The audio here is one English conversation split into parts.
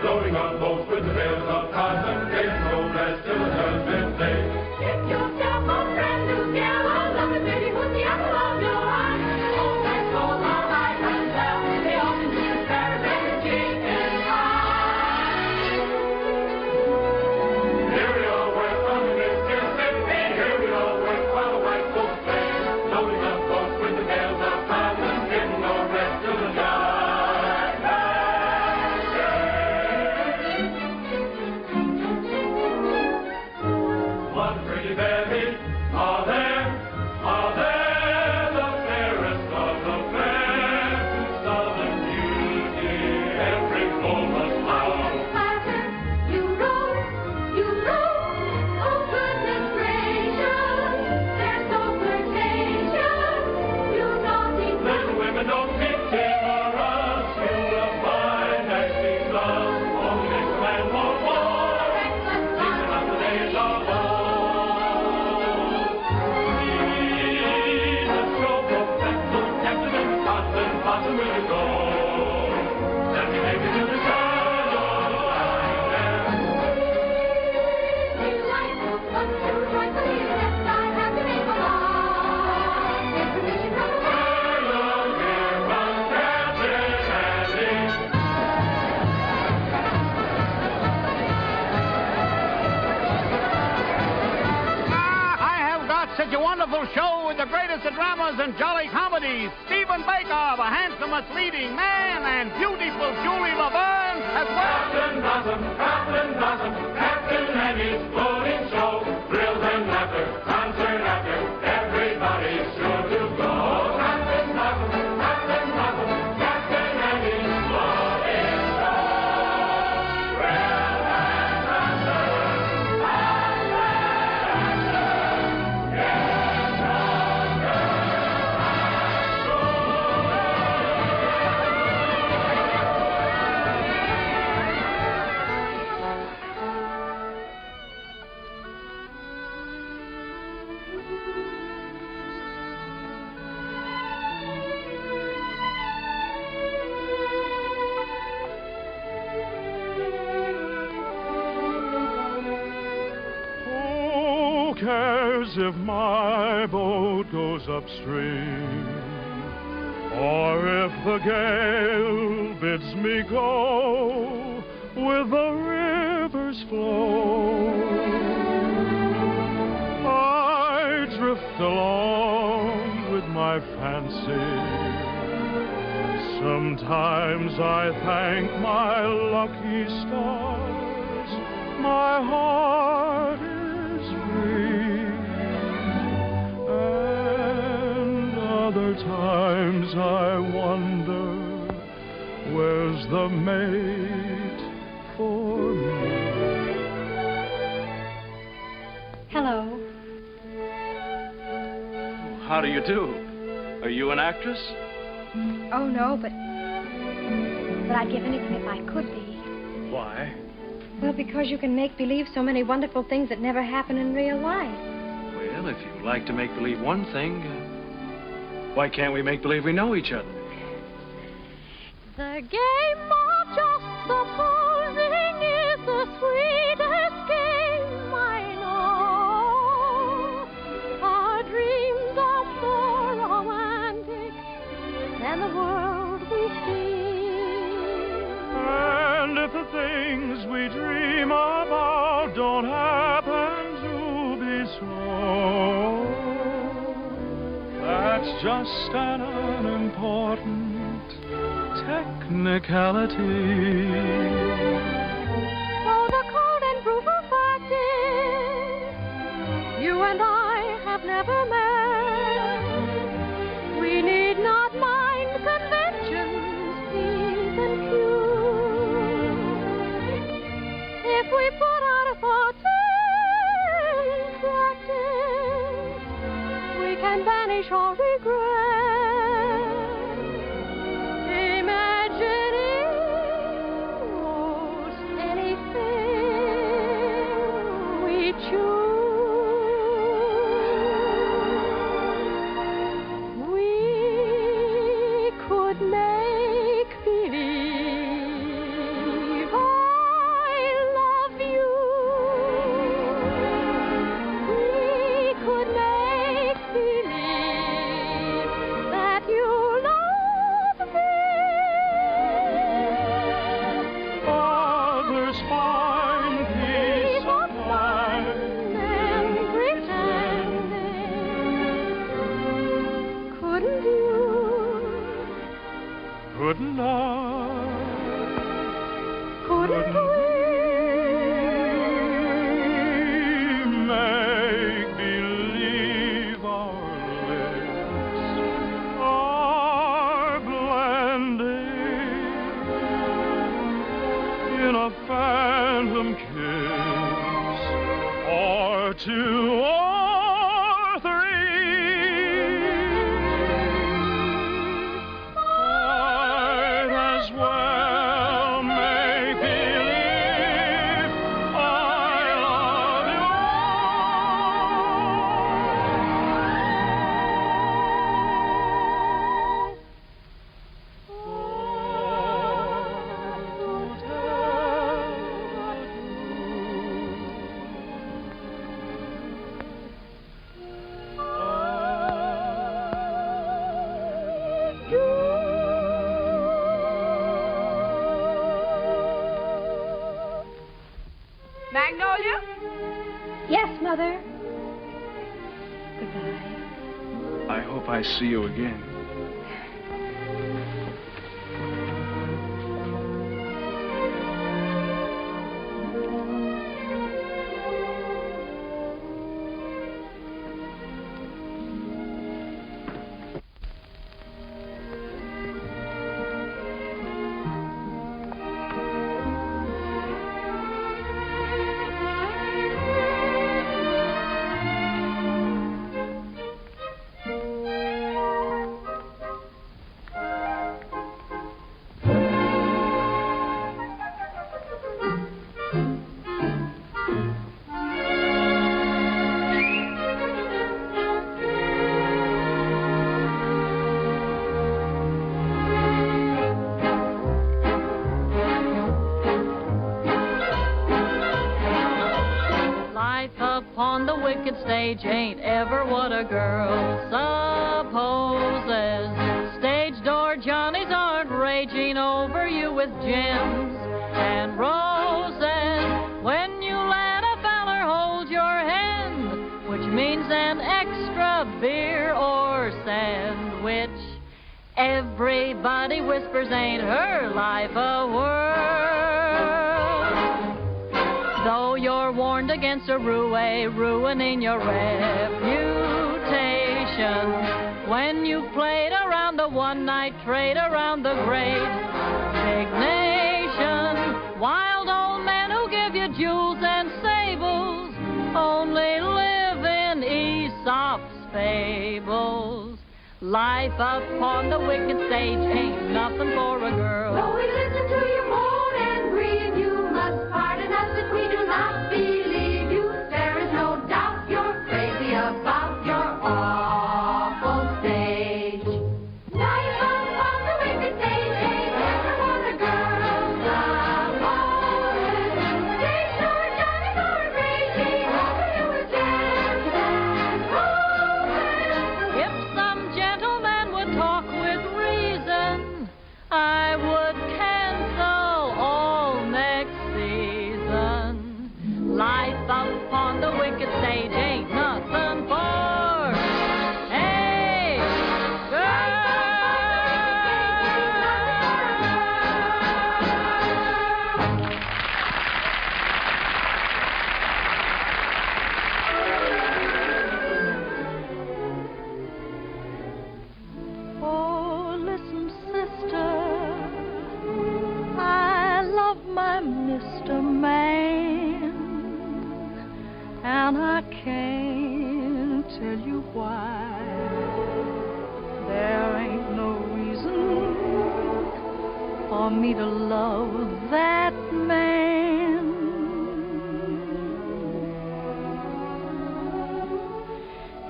loading on boats with the bales of cotton, getting no rest till the judgment day. Get yourself a brand new yellow, love it, baby, with the apple of your eye. Old and gold are high and well, they often do very, very chicken pie. Here we all work on the Mississippi, here we all work while the white folks play, loading on boats with the bales of cotton, getting no rest till the judgment day. One pretty baby, are there, the fairest of the fair, Southern beauty, every full must bow. Clatter, you roll, oh goodness gracious, they're so flirtatious, you naughty Little women don't be timorous, you will find that she's lost. Only makes a man want more, even on the days of old. He's a stroke of pencil, captain in the cotton, bottom will you go? Let me take you to the shadow line there. delightful, but too joyfully except I have to make a law. Get permission from the Hello, dear, from Captain Andy. I have got such a wonderful show with the greatest of dramas and jolly comedies. Stephen Baker, the handsomest leading man, and beautiful Julie Laverne as well. Captain Blossom, Captain Andy's floating show. Thrills and laughter, concert after, everybody's sure to go. Captain Blossom, Captain Andy's floating show. Thrills and laughter, concert after, get Who cares if my boat goes upstream, or if the gale bids me go with the river's flow? I drift along with my fancy. Sometimes I thank my lucky stars. My heart is free, and other times I wonder, where's the mate for me? Hello. How do you do? Are you an actress? Oh, no, but I'd give anything if I could be. Why? Well, because you can make believe so many wonderful things that never happen in real life. Well, if you like to make believe one thing, why can't we make believe we know each other? The game of just supposing is the sweetest game I know. Our dreams are more romantic than the world we see. And if the things we dream about don't happen to be so, that's just an unimportant technicality. So the cold and brutal fact is, you and I have never met. We need not mind conventions, P's and Q's. If we put out a thought in practice, we can banish all regret. Imagining most anything we choose. Good night. Couldn't we make believe our lips are blending in a phantom kiss, or two or three? Might as well make believe I love you. Magnolia? Yes, Mother. Goodbye. I hope I see you again. Upon the wicked stage ain't ever what a girl supposes. Stage door Johnnies aren't raging over you with gems and roses. When you let a feller hold your hand, which means an extra beer or sandwich, everybody whispers, ain't her life a whirl? Though you're warned against a ruining your reputation, when you've played around the one-night trade around the great big nation, wild old men who give you jewels and sables only live in Aesop's fables. Life upon the wicked stage ain't nothing for a girl. Though we listen to your moan and grieve, you must pardon us if we do not believe you. There is no doubt you're crazy about your awful stage. Life upon the wicked stage ain't ever what a girl's supposed. Stage door Johnnies aren't raging over you with gems and roses. If some gentleman would talk with reason, I would cancel all next season. Life upon the wicked stage ain't nothing for a girl. Oh, listen, sister, I love my Mr. Man, and I can't tell you why. There ain't no reason for me to love that man.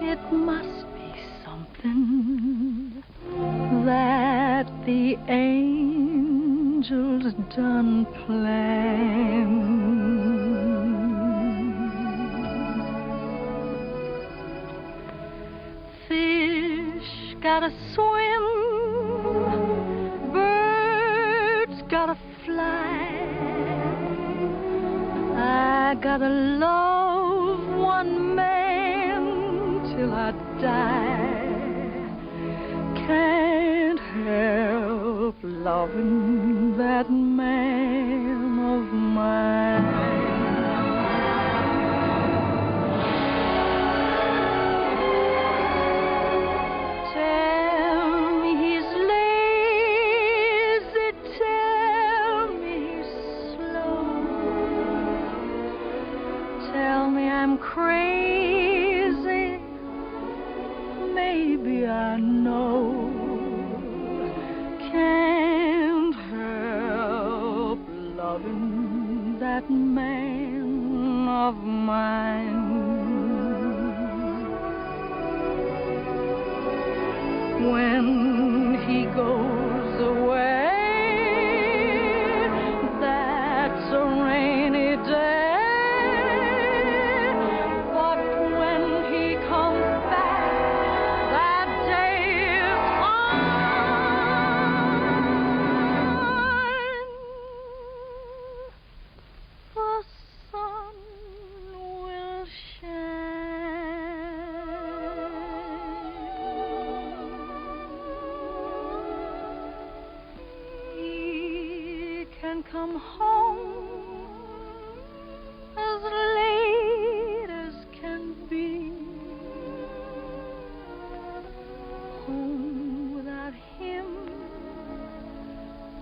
It must be something that the angels done planned. Fish gotta swim, birds gotta fly. I gotta love one man till I die. Can't help loving that man of mine. Crazy, maybe I know. Can't help loving that man of mine. When he goes away, that's a rainy day. Come home as late as can be. Home without him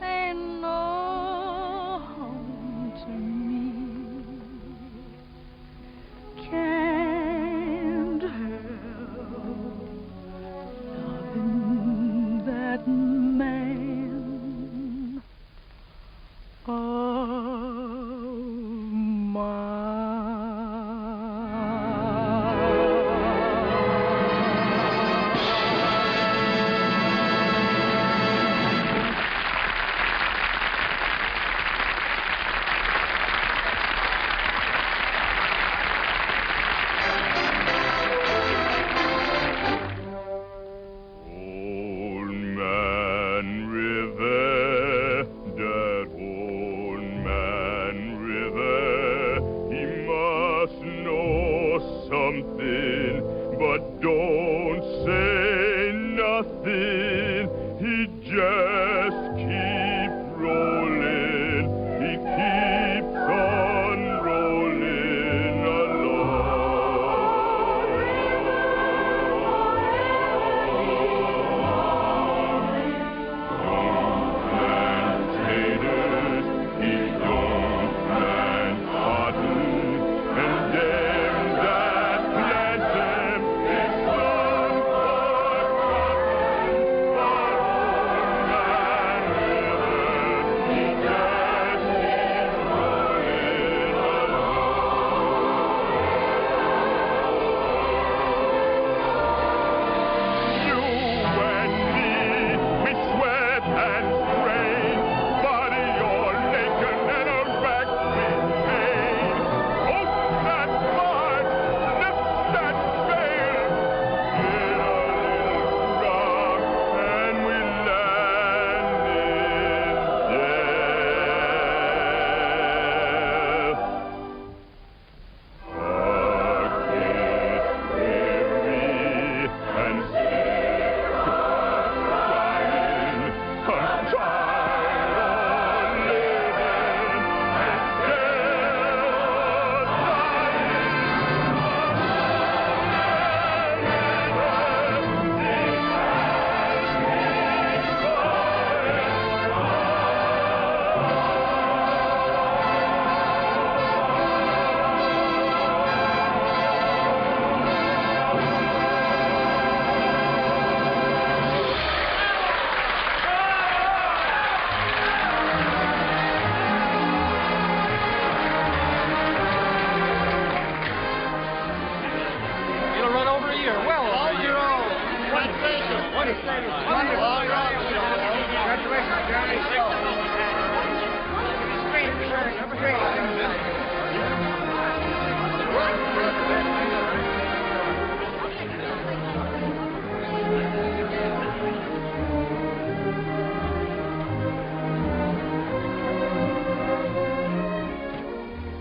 ain't no home to me. Can't help loving that man.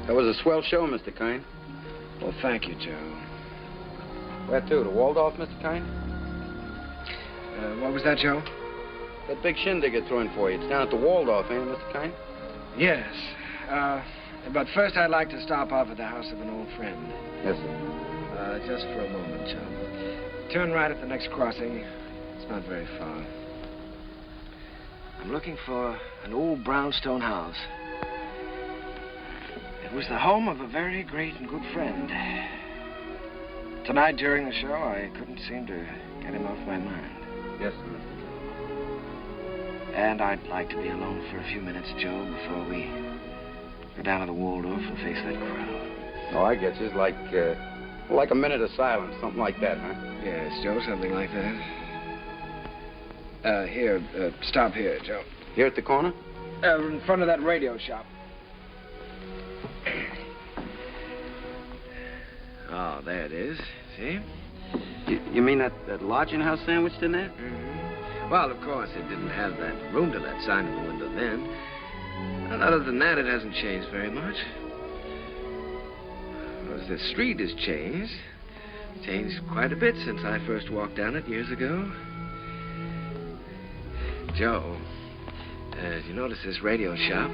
That was a swell show, Mr. Kine. Well, thank you, Joe. Where to? To Waldorf, Mr. Kine? What was that, Joe? That big shindig you're throwing for you. It's down at the Waldorf, ain't it, Mr. Kine? Yes. But first I'd like to stop off at the house of an old friend. Yes, sir. Just for a moment, Joe. Turn right at the next crossing. It's not very far. I'm looking for an old brownstone house. It was the home of a very great and good friend. Tonight during the show, I couldn't seem to get him off my mind. Yes, sir. And I'd like to be alone for a few minutes, Joe, before we go down to the Waldorf and face that crowd. Oh, I get you. It's like a minute of silence, something like that, huh? Yes, Joe, something like that. Here, stop here, Joe. Here at the corner? In front of that radio shop. Oh, there it is. See? You mean that lodging house sandwiched in there? Mm-hmm. Well, of course, it didn't have that room to let sign in the window then. And other than that, it hasn't changed very much. Well, the street has changed. Changed quite a bit since I first walked down it years ago. Joe, you notice this radio shop?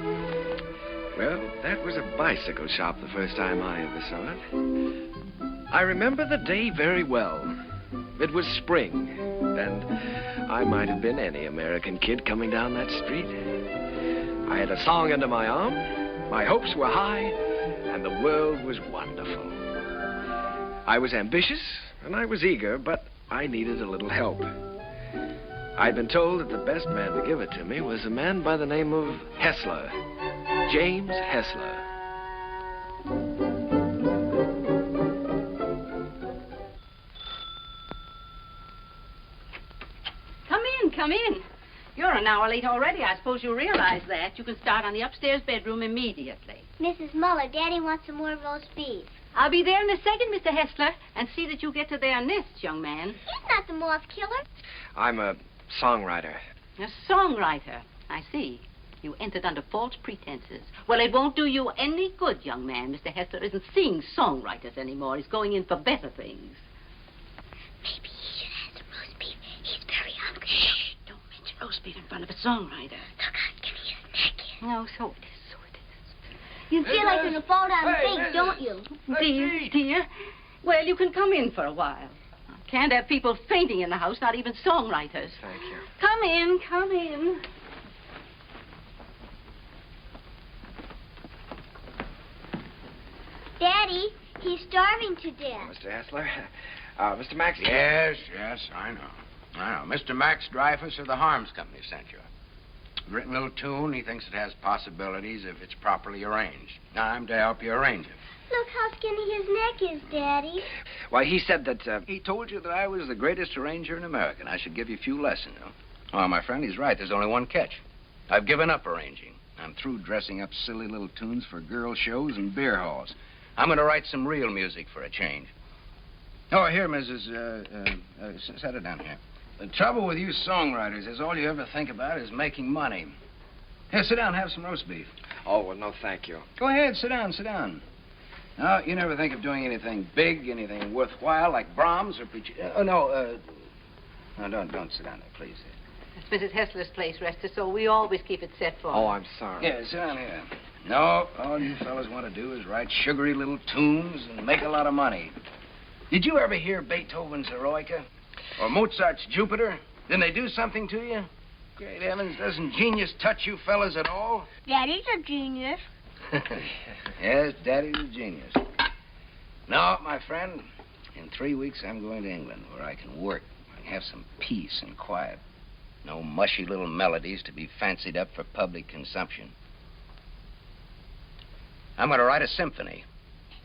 Well, that was a bicycle shop the first time I ever saw it. I remember the day very well. It was spring, and I might have been any American kid coming down that street. I had a song under my arm, my hopes were high, and the world was wonderful. I was ambitious, and I was eager, but I needed a little help. I'd been told that the best man to give it to me was a man by the name of Hessler, James Hessler. Come in. You're an hour late already. I suppose you realize that. You can start on the upstairs bedroom immediately. Mrs. Muller, Daddy wants some more roast beef. I'll be there in a second, Mr. Hessler, and see that you get to their nests, young man. He's not the moth killer. I'm a songwriter. A songwriter. I see. You entered under false pretenses. Well, it won't do you any good, young man. Mr. Hessler isn't seeing songwriters anymore. He's going in for better things. Maybe he should have some roast beef. He's very hungry. Shh. Don't mention roast beef in front of a songwriter. Look out, give me a snack here. No, so it is, so it is. You feel like you're going to fall down and faint, don't you? Dear. Well, you can come in for a while. I can't have people fainting in the house, not even songwriters. Thank you. Come in. Daddy, he's starving to death. Mr. Hessler, Mr. Max... Yes, I know. Mr. Max Dreyfus of the Harms Company sent you. Written a little tune. He thinks it has possibilities if it's properly arranged. I'm to help you arrange it. Look how skinny his neck is, Daddy. Why, he said that, He told you that I was the greatest arranger in America, and I should give you a few lessons. Oh, my friend, he's right. There's only one catch. I've given up arranging. I'm through dressing up silly little tunes for girl shows and beer halls. I'm going to write some real music for a change. Oh, here, Mrs. Set it down here. The trouble with you songwriters is all you ever think about is making money. Here, sit down, have some roast beef. Oh, well, no, thank you. Go ahead, sit down. No, you never think of doing anything big, anything worthwhile, like Brahms or No, don't sit down there, please. It's Mrs. Hessler's place, Rester, so we always keep it set for her. Oh, I'm sorry. Yeah, sit down here. No, all you fellas want to do is write sugary little tunes and make a lot of money. Did you ever hear Beethoven's Eroica? Or Mozart's Jupiter? Didn't they do something to you? Great heavens, doesn't genius touch you fellas at all? Daddy's a genius. Yes, Daddy's a genius. No, my friend, in 3 weeks I'm going to England where I can work. I can have some peace and quiet. No mushy little melodies to be fancied up for public consumption. I'm going to write a symphony.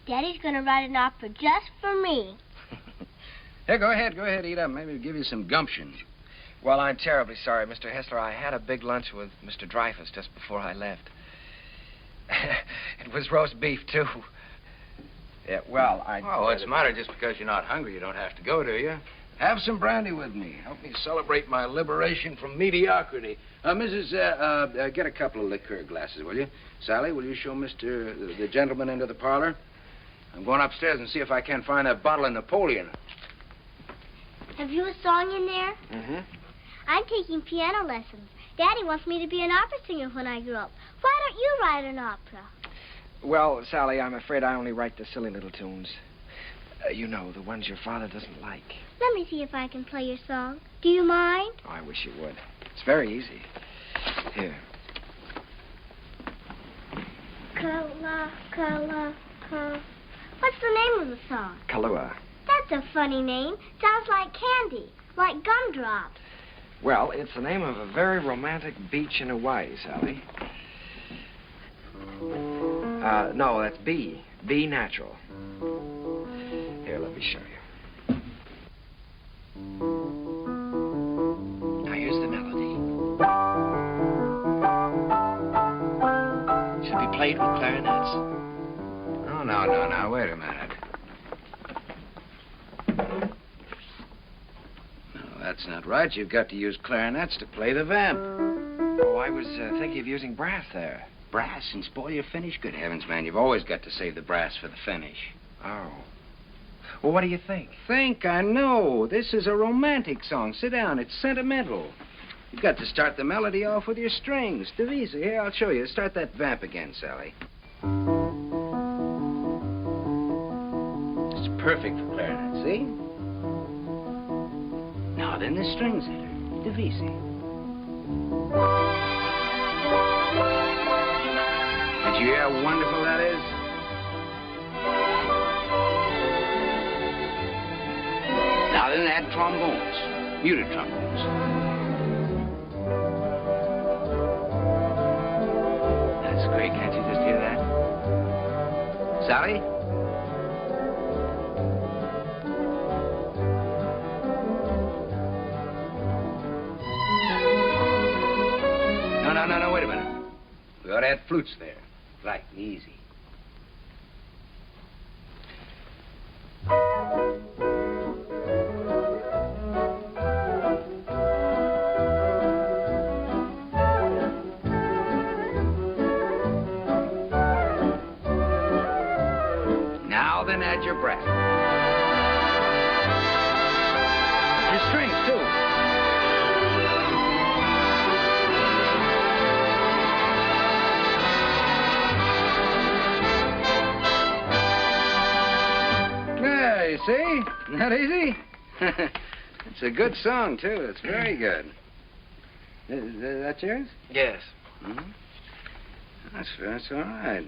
Daddy's going to write an opera just for me. Here, go ahead, eat up. Maybe it'll give you some gumption. Well, I'm terribly sorry, Mr. Hessler. I had a big lunch with Mr. Dreyfus just before I left. It was roast beef, too. Yeah, well, Oh, what's the matter? Just because you're not hungry, you don't have to go, do you? Have some brandy with me. Help me celebrate my liberation from mediocrity. Mrs., get a couple of liqueur glasses, will you? Sally, will you show the gentleman into the parlor? I'm going upstairs and see if I can find that bottle of Napoleon. Have you a song in there? Mm-hmm. I'm taking piano lessons. Daddy wants me to be an opera singer when I grow up. Why don't you write an opera? Well, Sally, I'm afraid I only write the silly little tunes. You know, the ones your father doesn't like. Let me see if I can play your song. Do you mind? Oh, I wish you would. It's very easy. Here. What's the name of the song? Kahlua. That's a funny name. Sounds like candy, like gumdrops. Well, it's the name of a very romantic beach in Hawaii, Sally. No, that's B. B natural. Here, let me show you. Now, here's the melody. Should be played with clarinets. Oh, no. Wait a minute. No, that's not right. You've got to use clarinets to play the vamp. Oh, I was thinking of using brass there. Brass and spoil your finish? Good heavens, man. You've always got to save the brass for the finish. Oh. Well, what do you think? I know. This is a romantic song. Sit down. It's sentimental. You've got to start the melody off with your strings. Divisa. Here, I'll show you. Start that vamp again, Sally. It's perfect for clarinet, see? Now then, the strings enter. Divisa. Did you hear how wonderful that is? Now then, add trombones, muted trombones. That's great. Can't you just hear that? Sally? No, wait a minute. We ought to add flutes there. Right, easy. Now then, add your brass. Your strings, too. See? Isn't that easy? It's a good song, too. It's very good. Is that yours? Yes. Mm-hmm. That's all right.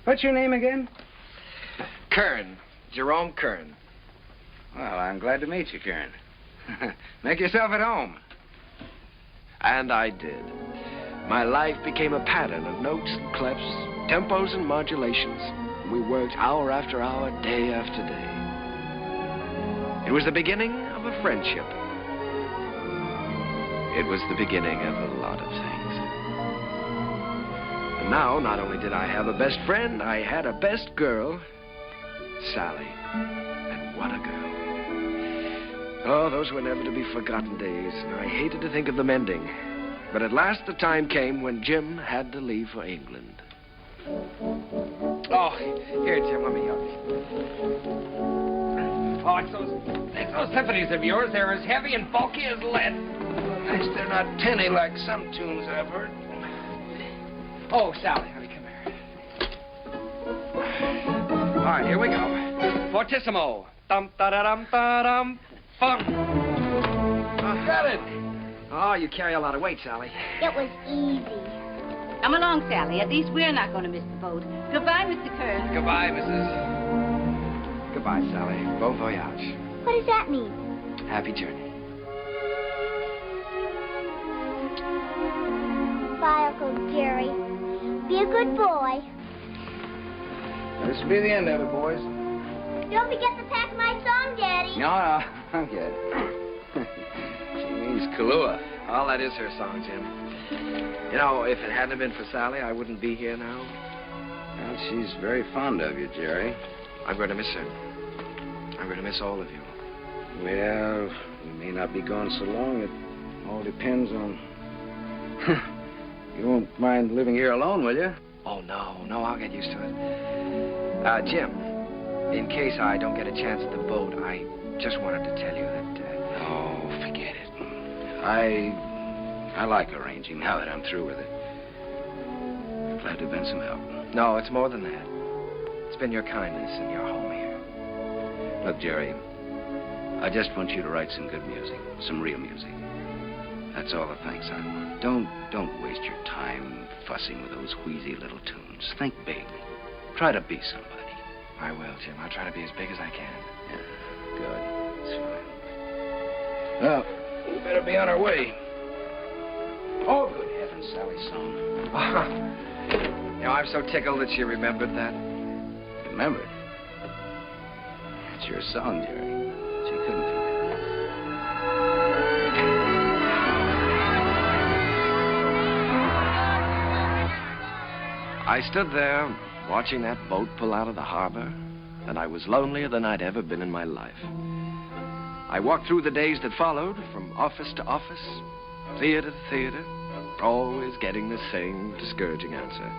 What's your name again? Kern. Jerome Kern. Well, I'm glad to meet you, Kern. Make yourself at home. And I did. My life became a pattern of notes and clefs, tempos and modulations. We worked hour after hour, day after day. It was the beginning of a friendship. It was the beginning of a lot of things. And now, not only did I have a best friend, I had a best girl, Sally. And what a girl. Oh, those were never to be forgotten days, and I hated to think of them ending. But at last the time came when Jim had to leave for England. Oh, here, Jim, let me help you. Oh, it's those symphonies of yours. They're as heavy and bulky as lead. Nice they're not tinny like some tunes I've heard. Oh, Sally, honey, come here. All right, here we go. Fortissimo. Dum-da-da-dum-da-dum. Fum. Got it. Oh, you carry a lot of weight, Sally. It was easy. Come along, Sally. At least we're not going to miss the boat. Goodbye, Mr. Kern. Goodbye, Mrs. Goodbye, Sally. Bon voyage. What does that mean? Happy journey. Bye, Uncle Jerry. Be a good boy. This will be the end of it, boys. Don't forget to pack my song, Daddy. No, I'm good. She means Kahlua. Well, that is her song, Jim. You know, if it hadn't been for Sally, I wouldn't be here now. Well, she's very fond of you, Jerry. I'm going to miss her. I'm going to miss all of you. Well, we may not be gone so long. It all depends on... You won't mind living here alone, will you? Oh, no, I'll get used to it. Jim, in case I don't get a chance at the boat, I just wanted to tell you that... Oh, forget it. I like arranging now that I'm through with it. I'm glad to have been some help. No, it's more than that. It's been your kindness and your home here. Look, Jerry, I just want you to write some good music, some real music. That's all the thanks I want. Don't waste your time fussing with those wheezy little tunes. Think big. Try to be somebody. I will, Jim. I'll try to be as big as I can. Yeah, good. That's fine. Well, we better be on our way. Oh, good heavens, Sally's song. You know, I'm so tickled that she remembered that. Remembered? It's your song, Jerry. She couldn't forget. I stood there watching that boat pull out of the harbor, and I was lonelier than I'd ever been in my life. I walked through the days that followed, from office to office, theater to theater, always getting the same discouraging answer.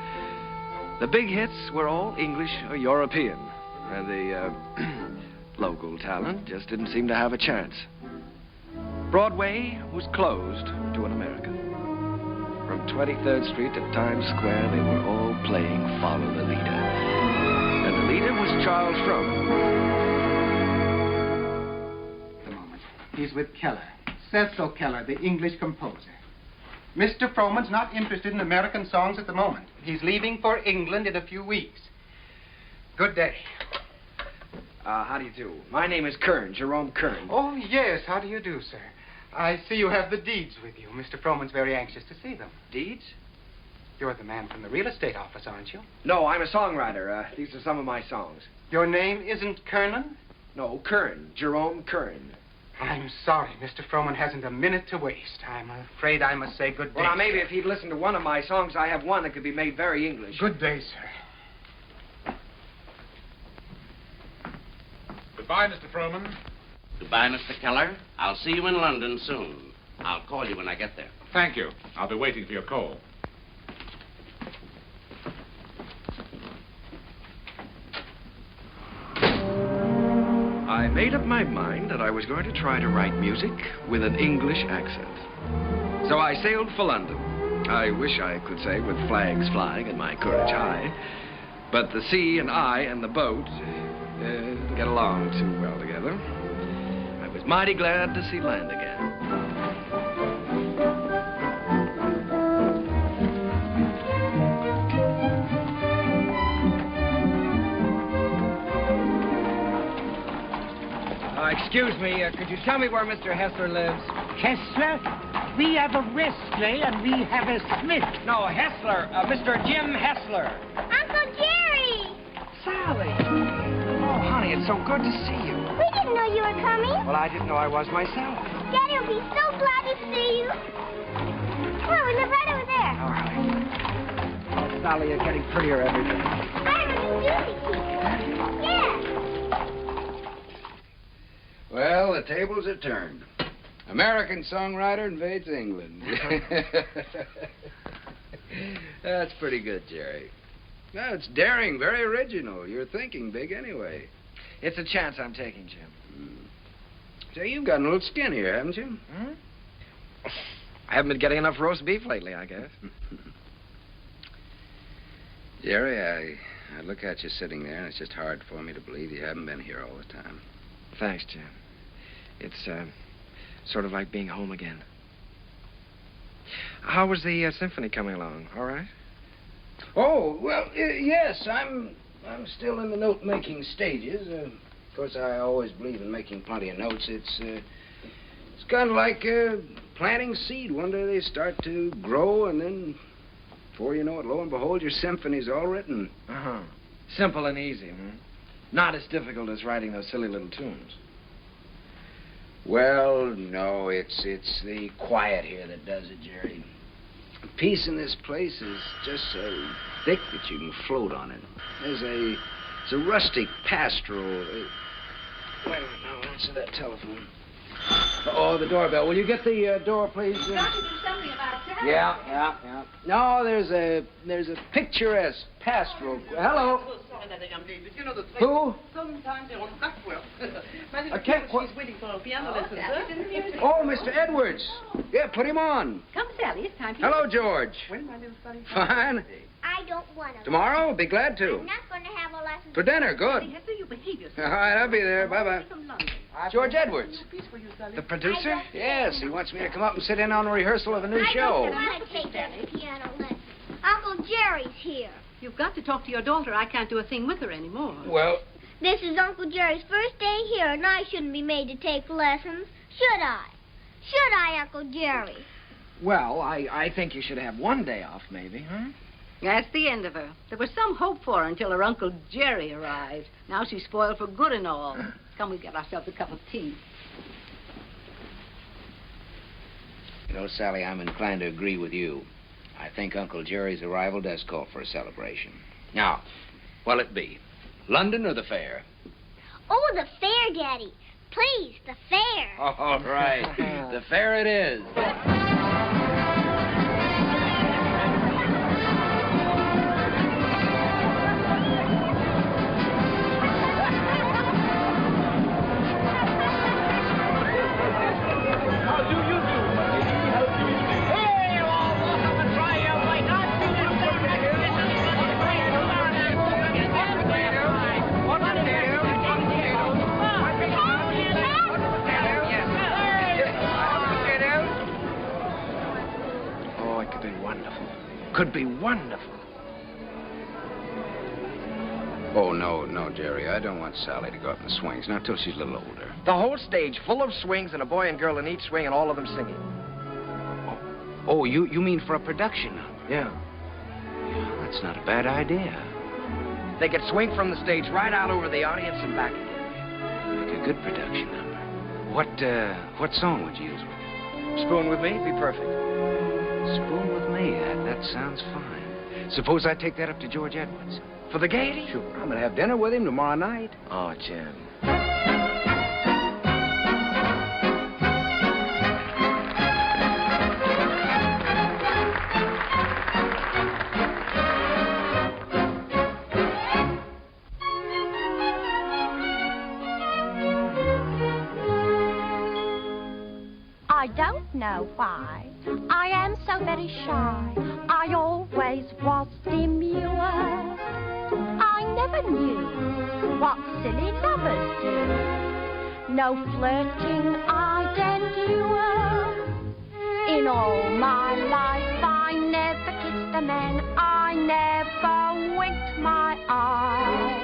The big hits were all English or European, and the local talent just didn't seem to have a chance. Broadway was closed to an American. From 23rd Street to Times Square, they were all playing Follow the Leader. And the leader was Charles Frohman. A moment. He's with Keller. Cecil Keller, the English composer. Mr. Frohman's not interested in American songs at the moment. He's leaving for England in a few weeks. Good day. How do you do? My name is Kern, Jerome Kern. Oh, yes. How do you do, sir? I see you have the deeds with you. Mr. Frohman's very anxious to see them. Deeds? You're the man from the real estate office, aren't you? No, I'm a songwriter. These are some of my songs. Your name isn't Kernan? No, Kern, Jerome Kern. I'm sorry. Mr. Frohman hasn't a minute to waste. I'm afraid I must say good day. Well, now, maybe if he'd listened to one of my songs, I have one that could be made very English. Good day, sir. Goodbye, Mr. Frohman. Goodbye, Mr. Keller. I'll see you in London soon. I'll call you when I get there. Thank you. I'll be waiting for your call. I made up my mind that I was going to try to write music with an English accent. So I sailed for London. I wish I could say with flags flying and my courage high. But the sea and I and the boat didn't get along too well together. I was mighty glad to see land again. Excuse me, could you tell me where Mr. Hessler lives? Hessler? We have a Wesley and we have a Smith. No, Hessler. Mr. Jim Hessler. Uncle Jerry! Sally. Oh, honey, it's so good to see you. We didn't know you were coming. Well, I didn't know I was myself. Daddy will be so glad to see you. Come on, we live right over there. All right. Oh, Sally, you're getting prettier every day. I have a new music teacher. Yeah. Well, the tables are turned. American songwriter invades England. That's pretty good, Jerry. No, it's daring, very original. You're thinking big anyway. It's a chance I'm taking, Jim. Say, you've got a little skin here, haven't you? Hmm? I haven't been getting enough roast beef lately, I guess. Jerry, I look at you sitting there, and it's just hard for me to believe you haven't been here all the time. Thanks, Jim. It's sort of like being home again. How was the symphony coming along? All right? Oh, well, yes, I'm still in the note-making stages. Of course, I always believe in making plenty of notes. It's kind of like planting seed. One day they start to grow, and then, before you know it, lo and behold, your symphony's all written. Uh-huh. Simple and easy, hmm? Not as difficult as writing those silly little tunes. Well, no, it's the quiet here that does it, Jerry. Peace in this place is just so thick that you can float on it. It's a rustic pastoral. Wait a minute, now, answer that telephone. Oh, the doorbell. Will you get the door, please? You've got to do something about that. Yeah. No, there's a picturesque pastoral. Hello. Who? Sometimes they want that well. I can't quite. She's waiting for a piano lesson, sir. Oh, Mr. Edwards. Yeah, put him on. Come, Sally, it's time for Hello, George. When, my little Sally? Fine. I don't want to. Tomorrow? I'll be glad to. I'm not going to have a lesson. For dinner, good. Hester, you behave yourself. All right, I'll be there. Bye-bye. George Edwards. The The producer? Yes, he wants me to come up and sit in on a rehearsal of a new show. I don't want to take that piano lesson. Uncle Jerry's here. You've got to talk to your daughter. I can't do a thing with her anymore. Well, This is Uncle Jerry's first day here, and I shouldn't be made to take lessons, should I? Should I, Uncle Jerry? Well, I think you should have one day off, maybe, huh? That's the end of her. There was some hope for her until her Uncle Jerry arrived. Now she's spoiled for good and all. Come, we get ourselves a cup of tea. you know, Sally, I'm inclined to agree with you. I think Uncle Jerry's arrival does call for a celebration. Now, what'll it be? London or the fair? Oh, the fair, Daddy. Please, the fair. All right. The fair it is. Could be wonderful. Oh, no, Jerry. I don't want Sally to go up in the swings, not till she's a little older. The whole stage full of swings and a boy and girl in each swing and all of them singing. Oh, you mean for a production? Yeah. Yeah, that's not a bad idea. They could swing from the stage right out over the audience and back again. Make a good production number. What song would you use with it? Spoon with Me? Be perfect. Spoon with Me? That sounds fine. Suppose I take that up to George Edwards. For the gaiety? Sure. I'm going to have dinner with him tomorrow night. Oh, Jim. I don't know why I am so very shy. I always was demure. I never knew what silly lovers do. No flirting I'd endure. In all my life I never kissed a man. I never winked my eye.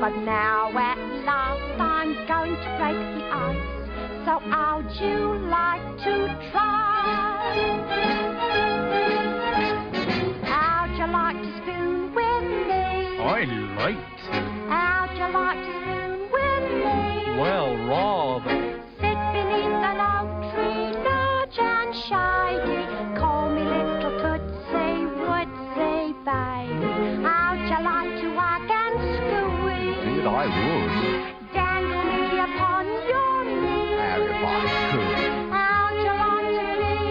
But now at last I'm going to break the ice. So how'd you like to try? How'd you like to spoon with me? I liked. How'd you like to spoon with me? Well, rather. Sit beneath an oak tree, large and shady. Call me little Tootsie, Woodsy, baby. How'd you like to wag and squeeze? Indeed, I would. Dangle me upon your knee. If I could. How'd you like to be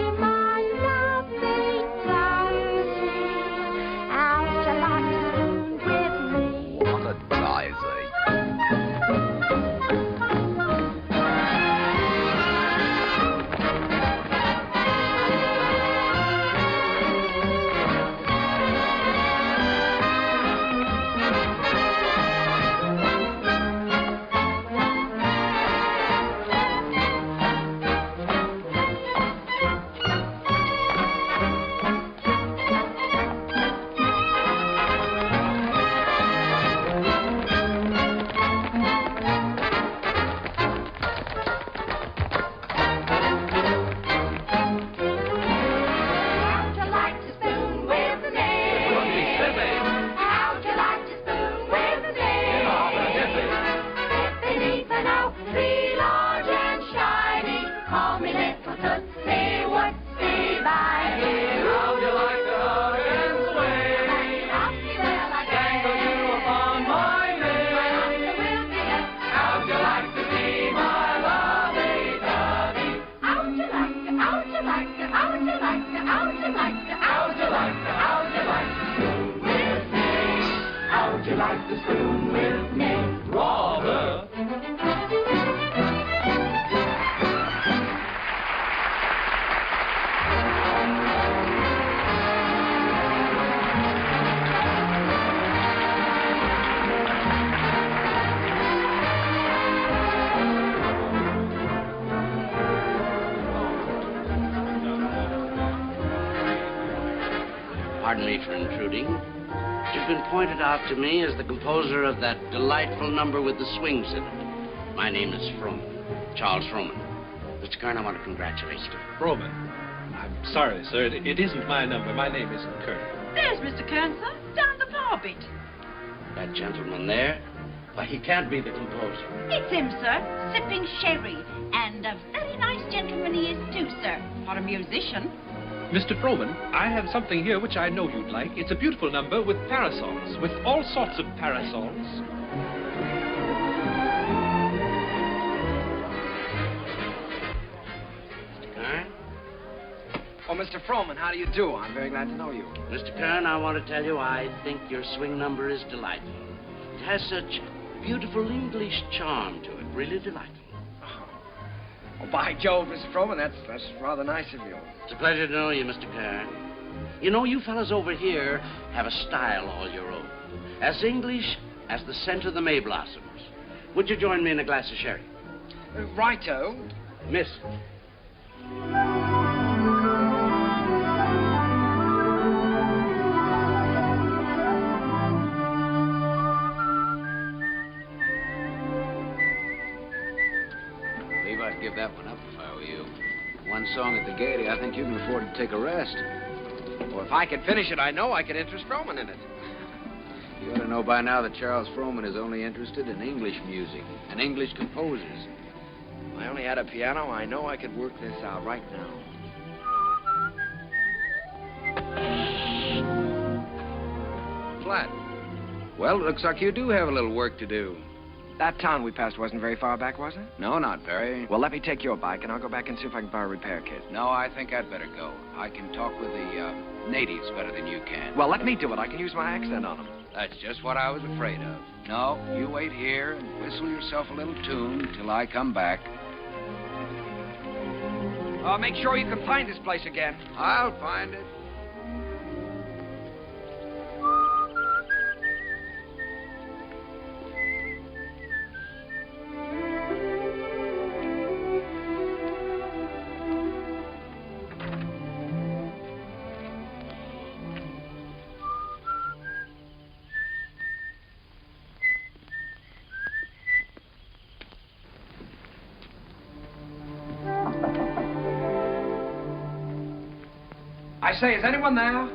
spoon with me. Rather. Pardon me for intruding. You've been pointed out to me as the composer of that delightful number with the swings in it. My name is Froman, Charles Froman. Mr. Kern, I want to congratulate you. Froman. I'm sorry, sir. It isn't my number. My name isn't Kern. There's Mr. Kern, sir. Down the bar bit. That gentleman there? Why, he can't be the composer. It's him, sir, sipping sherry. And a very nice gentleman he is, too, sir, for a musician. Mr. Froman, I have something here which I know you'd like. It's a beautiful number with parasols, with all sorts of parasols. Mr. Kern? Oh, Mr. Froman, how do you do? I'm very glad to know you. Mr. Kern, I want to tell you I think your swing number is delightful. It has such beautiful English charm to it. Really delightful. Oh, by Jove, Mr. Froman, that's rather nice of you. It's a pleasure to know you, Mr. Kern. You know, you fellas over here have a style all your own. As English as the scent of the May blossoms. Would you join me in a glass of sherry? Righto. Miss. I'd give that one up if I were you. One song at the Gaiety, I think you can afford to take a rest. Well, if I could finish it, I know I could interest Froman in it. You ought to know by now that Charles Froman is only interested in English music and English composers. If I only had a piano, I know I could work this out right now. Flat. Well, it looks like you do have a little work to do. That town we passed wasn't very far back, was it? No, not very. Well, let me take your bike, and I'll go back and see if I can borrow a repair kit. No, I think I'd better go. I can talk with the natives better than you can. Well, let me do it. I can use my accent on them. That's just what I was afraid of. No, you wait here and whistle yourself a little tune till I come back. Make sure you can find this place again. I'll find it. I say, is anyone there?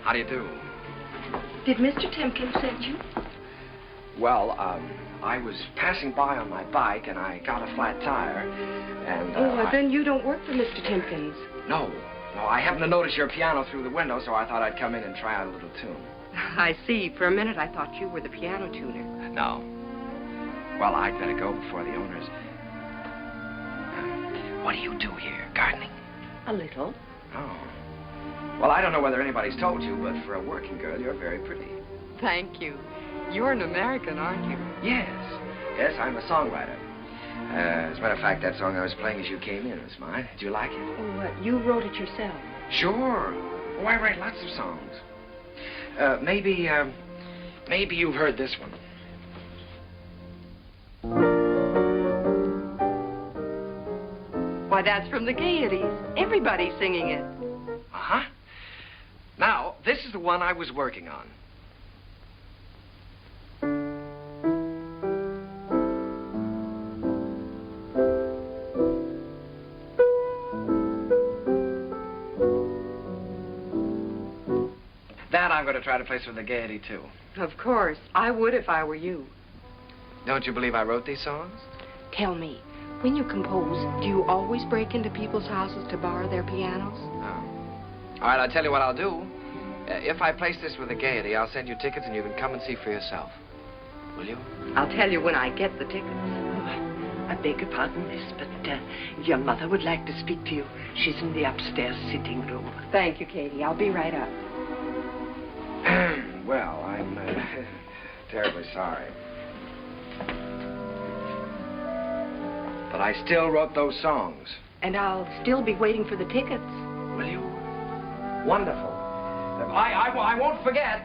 How do you do? Did Mr. Timkins send you? Well, I was passing by on my bike, and I got a flat tire, and, well, then you don't work for Mr. Timkins. No, I happened to notice your piano through the window, so I thought I'd come in and try out a little tune. I see. For a minute, I thought you were the piano tuner. No. Well, I'd better go before the owners. What do you do here? Gardening? A little. Oh. Well, I don't know whether anybody's told you, but for a working girl, you're very pretty. Thank you. You're an American, aren't you? Yes. Yes, I'm a songwriter. As a matter of fact, that song I was playing as you came in was mine. Did you like it? Oh, you wrote it yourself? Sure. Oh, I write lots of songs. Maybe you've heard this one. Why, that's from the Gaieties. Everybody's singing it. Uh-huh. Now, this is the one I was working on. That I'm going to try to place with the Gaiety, too. Of course. I would if I were you. Don't you believe I wrote these songs? Tell me, when you compose, do you always break into people's houses to borrow their pianos? Oh. All right, I'll tell you what I'll do. If I place this with the Gaiety, I'll send you tickets and you can come and see for yourself. Will you? I'll tell you when I get the tickets. I beg your pardon, miss, but your mother would like to speak to you. She's in the upstairs sitting room. Thank you, Katie. I'll be right up. Well, I'm terribly sorry. But I still wrote those songs. And I'll still be waiting for the tickets. Will you? Wonderful. I won't forget.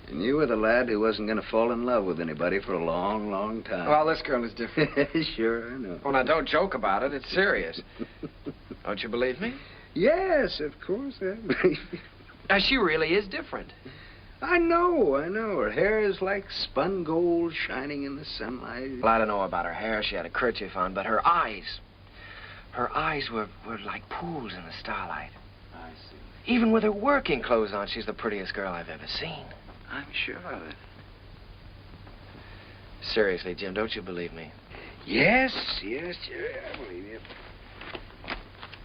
And you were the lad who wasn't going to fall in love with anybody for a long, long time. Well, this girl is different. Sure, I know. Oh, now, don't joke about it. It's serious. Don't you believe me? Yes, of course I believe you. Now, she really is different. I know. Her hair is like spun gold shining in the sunlight. Well, I don't know about her hair. She had a kerchief on, but her eyes were like pools in the starlight. I see. Even with her working clothes on, she's the prettiest girl I've ever seen. I'm sure of it. Seriously, Jim, don't you believe me? Yes, Jerry, I believe you.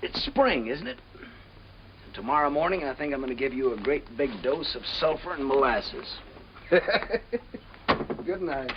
It's spring, isn't it? And tomorrow morning, I think I'm going to give you a great big dose of sulfur and molasses. Good night.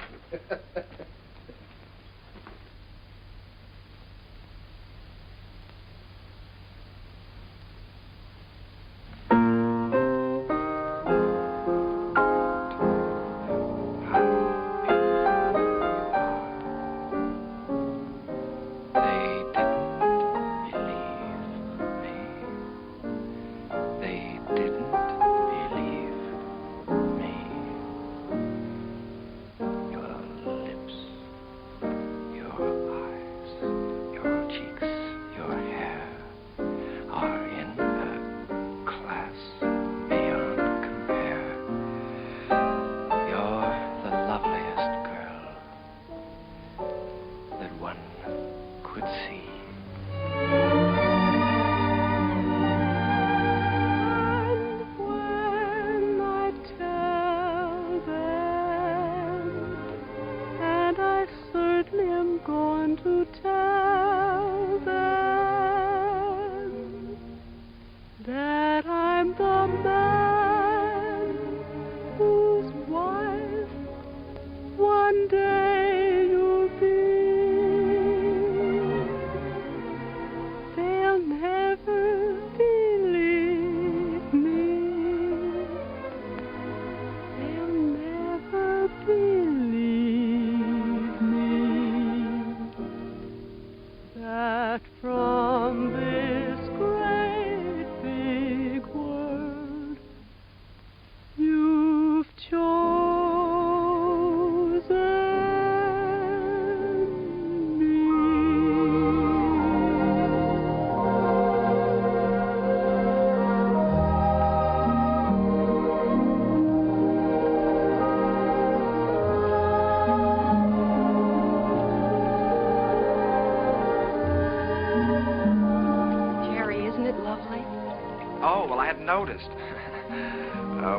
Noticed.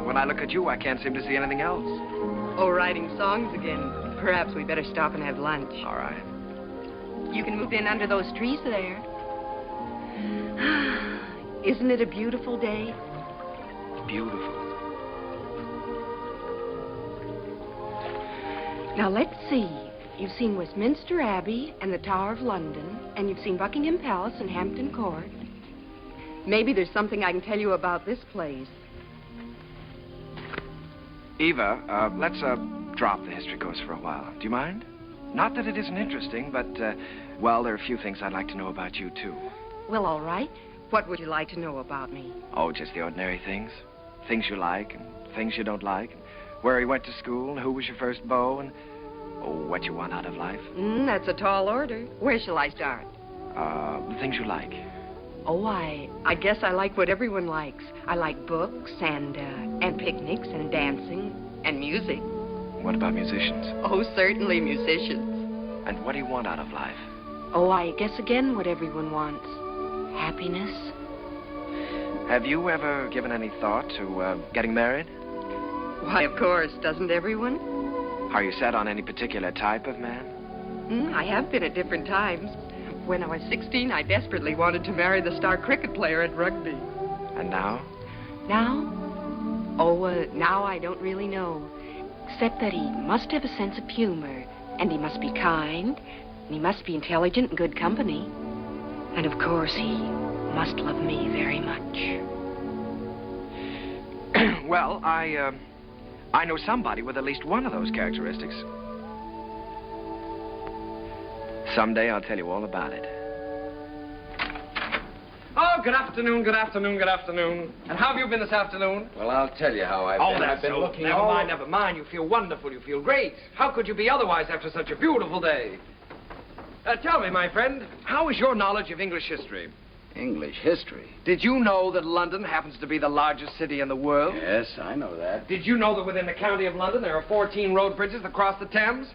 When I look at you, I can't seem to see anything else. Oh, writing songs again. Perhaps we better stop and have lunch. All right. You can move in under those trees there. Isn't it a beautiful day? Beautiful. Now, let's see. You've seen Westminster Abbey and the Tower of London, and you've seen Buckingham Palace and Hampton Court. Maybe there's something I can tell you about this place. Eva, let's drop the history course for a while. Do you mind? Not that it isn't interesting, but, well, there are a few things I'd like to know about you, too. Well, all right. What would you like to know about me? Oh, just the ordinary things. Things you like and things you don't like. And where you went to school and who was your first beau and, oh, what you want out of life. That's a tall order. Where shall I start? The things you like. Oh, I guess I like what everyone likes. I like books and picnics and dancing and music. What about musicians? Oh, certainly musicians. And what do you want out of life? Oh, I guess again what everyone wants. Happiness. Have you ever given any thought to getting married? Why, of course. Doesn't everyone? Are you set on any particular type of man? I have been at different times. When I was 16, I desperately wanted to marry the star cricket player at rugby. And now? Now? Oh, now I don't really know. Except that he must have a sense of humor, and he must be kind, and he must be intelligent and good company. And, of course, he must love me very much. Well, I know somebody with at least one of those characteristics. Someday I'll tell you all about it. Oh, good afternoon, good afternoon, good afternoon. And how have you been this afternoon? Well, I'll tell you how I've been. That's I've been so. looking Never all... mind, never mind. You feel wonderful. You feel great. How could you be otherwise after such a beautiful day? Tell me, my friend, how is your knowledge of English history? English history? Did you know that London happens to be the largest city in the world? Yes, I know that. Did you know that within the county of London there are 14 road bridges that cross the Thames?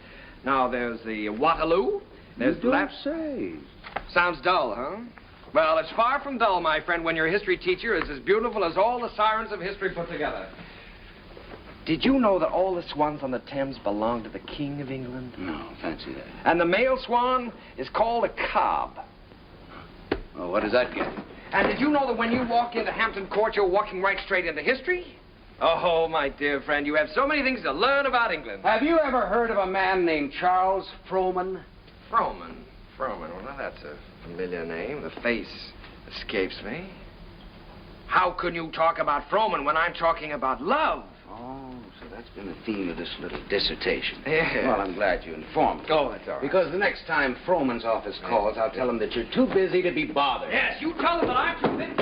Now, there's the Waterloo. There's You don't the say. Sounds dull, huh? Well, it's far from dull, my friend, when your history teacher is as beautiful as all the sirens of history put together. Did you know that all the swans on the Thames belong to the King of England? No, fancy that. And the male swan is called a cob. Well, what does that get? And did you know that when you walk into Hampton Court, you're walking right straight into history? Oh, my dear friend, you have so many things to learn about England. Have you ever heard of a man named Charles Frohman? Frohman. Well, now that's a familiar name. The face escapes me. How can you talk about Frohman when I'm talking about love? Oh, so that's been the theme of this little dissertation. Yeah. Well, I'm glad you informed me. Oh, that's all right. Because the next time Frohman's office calls, I'll tell him that you're too busy to be bothered. Yes, you tell them that I'm too busy.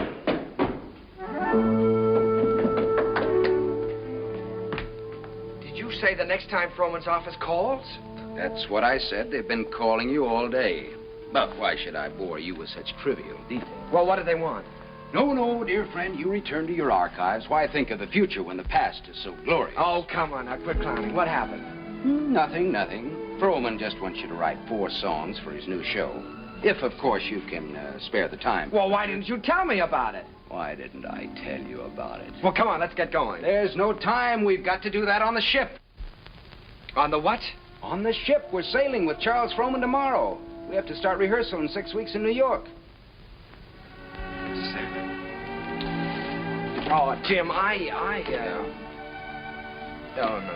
Did you say the next time Frohman's office calls? That's what I said. They've been calling you all day. But why should I bore you with such trivial details? Well, what do they want? No, dear friend, you return to your archives. Why think of the future when the past is so glorious? Oh, come on, now quit clowning. What happened? Nothing. Frohman just wants you to write 4 songs for his new show. If, of course, you can spare the time. Well, why didn't you tell me about it? Why didn't I tell you about it? Well, come on, let's get going. There's no time. We've got to do that on the ship. On the what? On the ship. We're sailing with Charles Frohman tomorrow. We have to start rehearsal in 6 weeks in New York. Oh, Jim, Oh, no.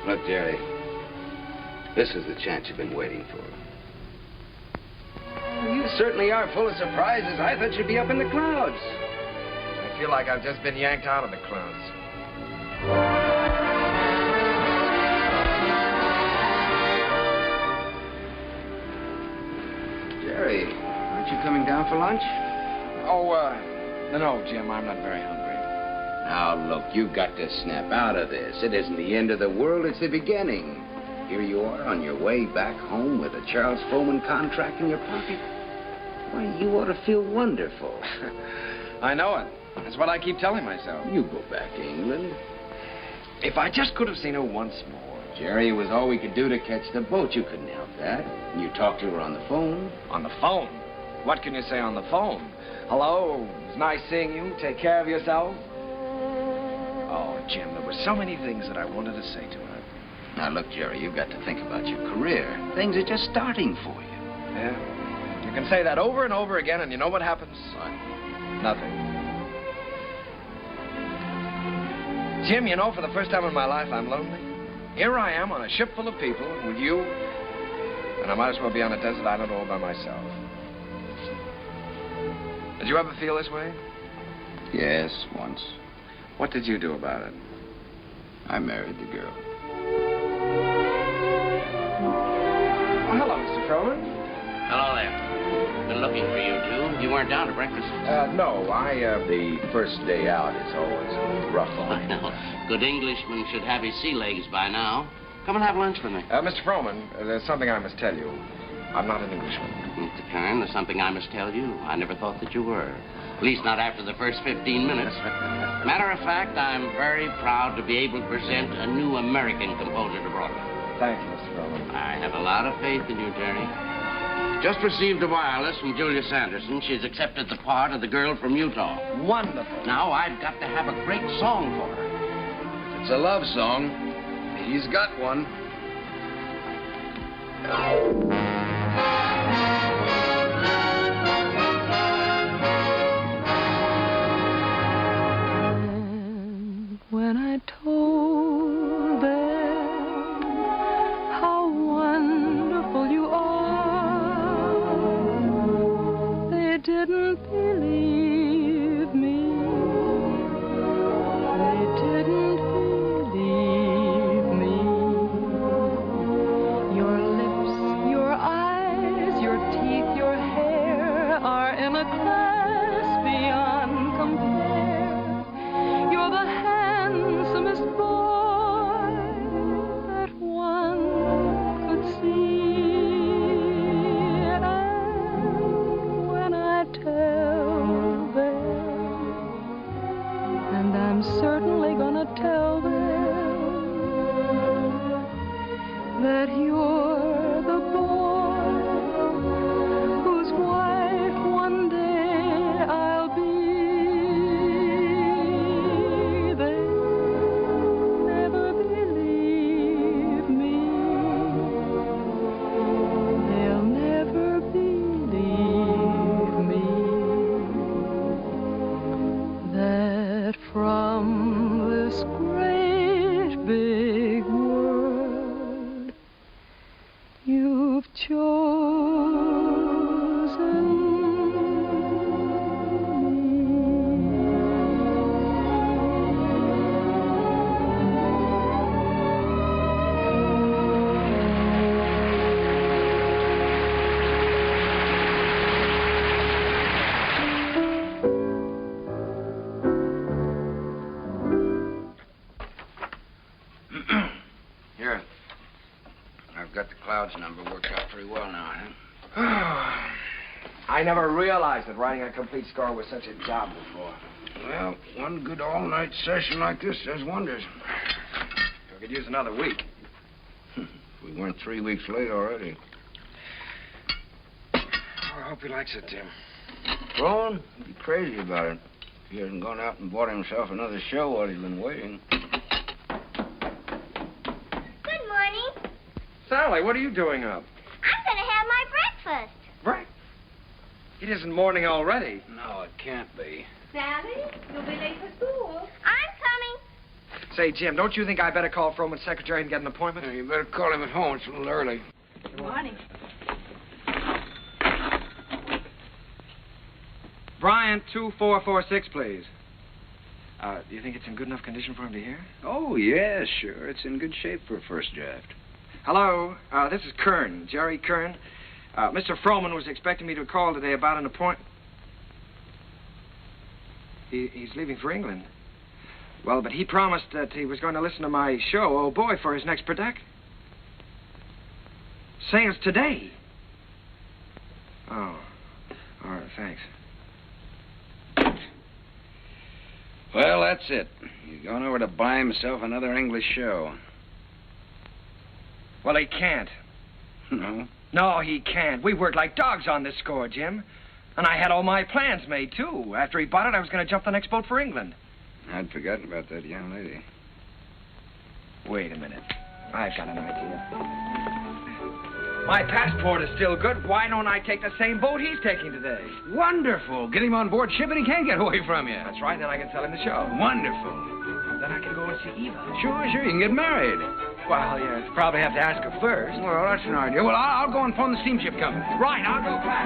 Look, Jerry, this is the chance you've been waiting for. You certainly are full of surprises. I thought you'd be up in the clouds. I feel like I've just been yanked out of the clouds. Jerry, aren't you coming down for lunch? No, Jim, I'm not very hungry. Now, look, you've got to snap out of this. It isn't the end of the world, it's the beginning. Here you are on your way back home with a Charles Frohman contract in your pocket. Why, you ought to feel wonderful. I know it. That's what I keep telling myself. You go back to England. If I just could have seen her once more. Jerry, it was all we could do to catch the boat. You couldn't help that. And you talked to her on the phone. On the phone? What can you say on the phone? Hello, it's nice seeing you. Take care of yourself. Oh, Jim, there were so many things that I wanted to say to her. Now, look, Jerry, you've got to think about your career. Things are just starting for you. Yeah? You can say that over and over again, and you know what happens? What? Nothing. Jim, you know, for the first time in my life, I'm lonely. Here I am on a ship full of people with you, and I might as well be on a desert island all by myself. Did you ever feel this way? Yes, once. What did you do about it? I married the girl. Oh, hello, Mr. Froman. Hello there. Been looking for you two. You weren't down to breakfast? No, the first day out is always rough on me. Good Englishman should have his sea legs by now. Come and have lunch with me. Mr. Froman, there's something I must tell you. I'm not an Englishman. Mr. Kern, there's something I must tell you. I never thought that you were. At least not after the first 15 minutes. Matter of fact, I'm very proud to be able to present a new American composer to Broadway. Thank you, Mr. Froman. I have a lot of faith in you, Jerry. Just received a wireless from Julia Sanderson. She's accepted the part of the girl from Utah. Wonderful. Now I've got to have a great song for her. If it's a love song, he's got one. When I told them how wonderful you are, they didn't believe me. They didn't believe me. Your lips, your eyes, your teeth, your hair are in a class beyond compare. You're the handsomest boy that one could see. And when I tell them, and I'm certainly gonna tell them, that you're the boy whose wife one day I'll be, never believe me. They'll never believe me. That from this great big world you've chosen Here. I've got the Clouds number worked out pretty well now, huh? I never realized that writing a complete score was such a job before. Well, one good all-night session like this does wonders. We could use another week. We weren't 3 weeks late already. Oh, I hope he likes it, Tim. Rowan, he'd be crazy about it. If he hadn't gone out and bought himself another show while he's been waiting. Good morning. Sally, what are you doing up? I'm going to have my breakfast. Right. It isn't morning already. No, it can't be. Sally, you'll be late for school. I'm coming. Say, Jim, don't you think I better call Froman's secretary and get an appointment? You better call him at home. It's a little early. Good morning. Bryant, 2446, please. Do you think it's in good enough condition for him to hear? Oh, yeah, sure. It's in good shape for a first draft. Hello, this is Kern, Jerry Kern. Mr. Froman was expecting me to call today about an appointment. He's leaving for England. Well, but he promised that he was going to listen to my show, Oh Boy, for his next production. Saying it's today. Oh, all right, thanks. Well, that's it. He's gone over to buy himself another English show. Well, he can't. No? No, he can't. We worked like dogs on this score, Jim. And I had all my plans made, too. After he bought it, I was going to jump the next boat for England. I'd forgotten about that young lady. Wait a minute. I've got an idea. My passport is still good. Why don't I take the same boat he's taking today? Wonderful. Get him on board ship and he can't get away from you. That's right. Then I can sell him the show. Wonderful. Then I can go and see Eva. Sure. You can get married. Well, you probably have to ask her first. Well, that's an idea. Well, I'll go and phone the steamship company. Right, I'll go back.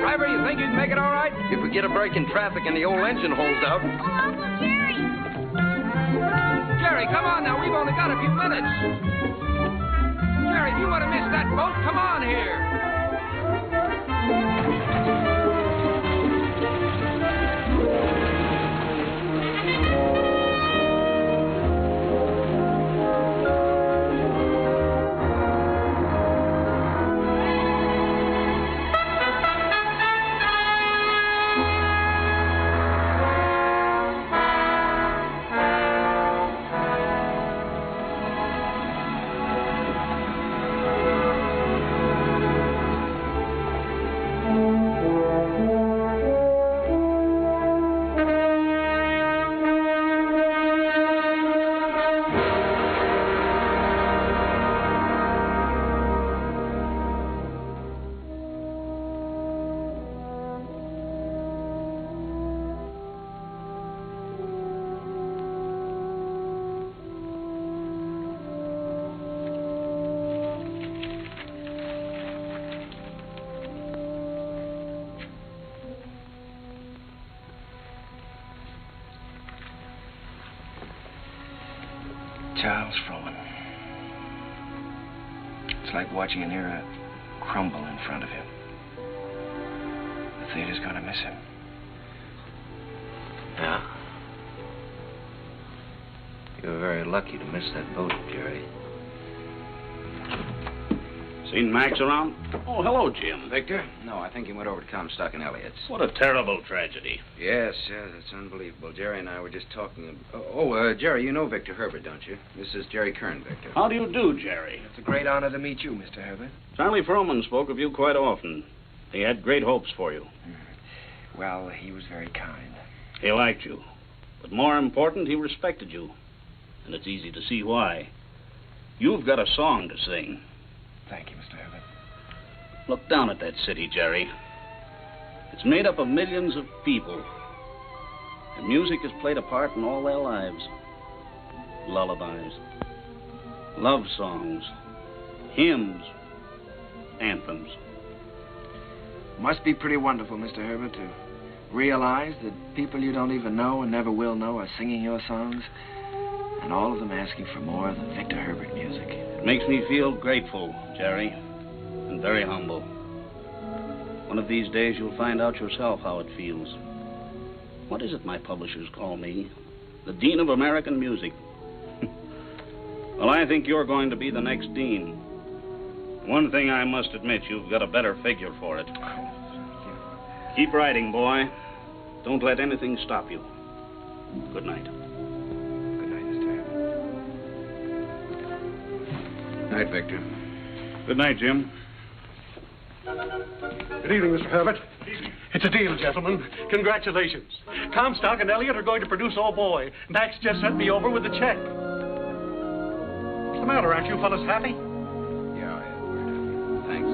Driver, you think you can make it all right? If we get a break in traffic and the old engine holds out. Jerry, come on now. We've only got a few minutes. Jerry, if you want to miss that boat, come on here. Charles Frohman. It's like watching an era crumble in front of him. The theater's gonna miss him. Yeah. You were very lucky to miss that boat, Jerry. Seen Max around? Oh, hello, Jim. Victor? No, I think he went over to Comstock and Elliott's. What a terrible tragedy. Yes, it's unbelievable. Jerry and I were just talking. Jerry, you know Victor Herbert, don't you? This is Jerry Kern, Victor. How do you do, Jerry? It's a great honor to meet you, Mr. Herbert. Charlie Frohman spoke of you quite often. He had great hopes for you. Well, he was very kind. He liked you. But more important, he respected you. And it's easy to see why. You've got a song to sing. Thank you, Mr. Herbert. Look down at that city, Jerry. It's made up of millions of people. And music has played a part in all their lives. Lullabies, love songs, hymns, anthems. Must be pretty wonderful, Mr. Herbert, to realize that people you don't even know and never will know are singing your songs, and all of them asking for more of the Victor Herbert music. It makes me feel grateful, Jerry, and very humble. One of these days you'll find out yourself how it feels. What is it my publishers call me? The Dean of American Music. Well, I think you're going to be the next dean. One thing I must admit, you've got a better figure for it. Keep writing, boy. Don't let anything stop you. Good night. Good night, Mr. Herbert. Night, Victor. Good night, Jim. Good evening, Mr. Herbert. It's a deal, gentlemen. Congratulations. Comstock and Elliott are going to produce Oh Boy. Max just sent me over with the check. What's the matter? Aren't you fellas happy? Yeah, thanks.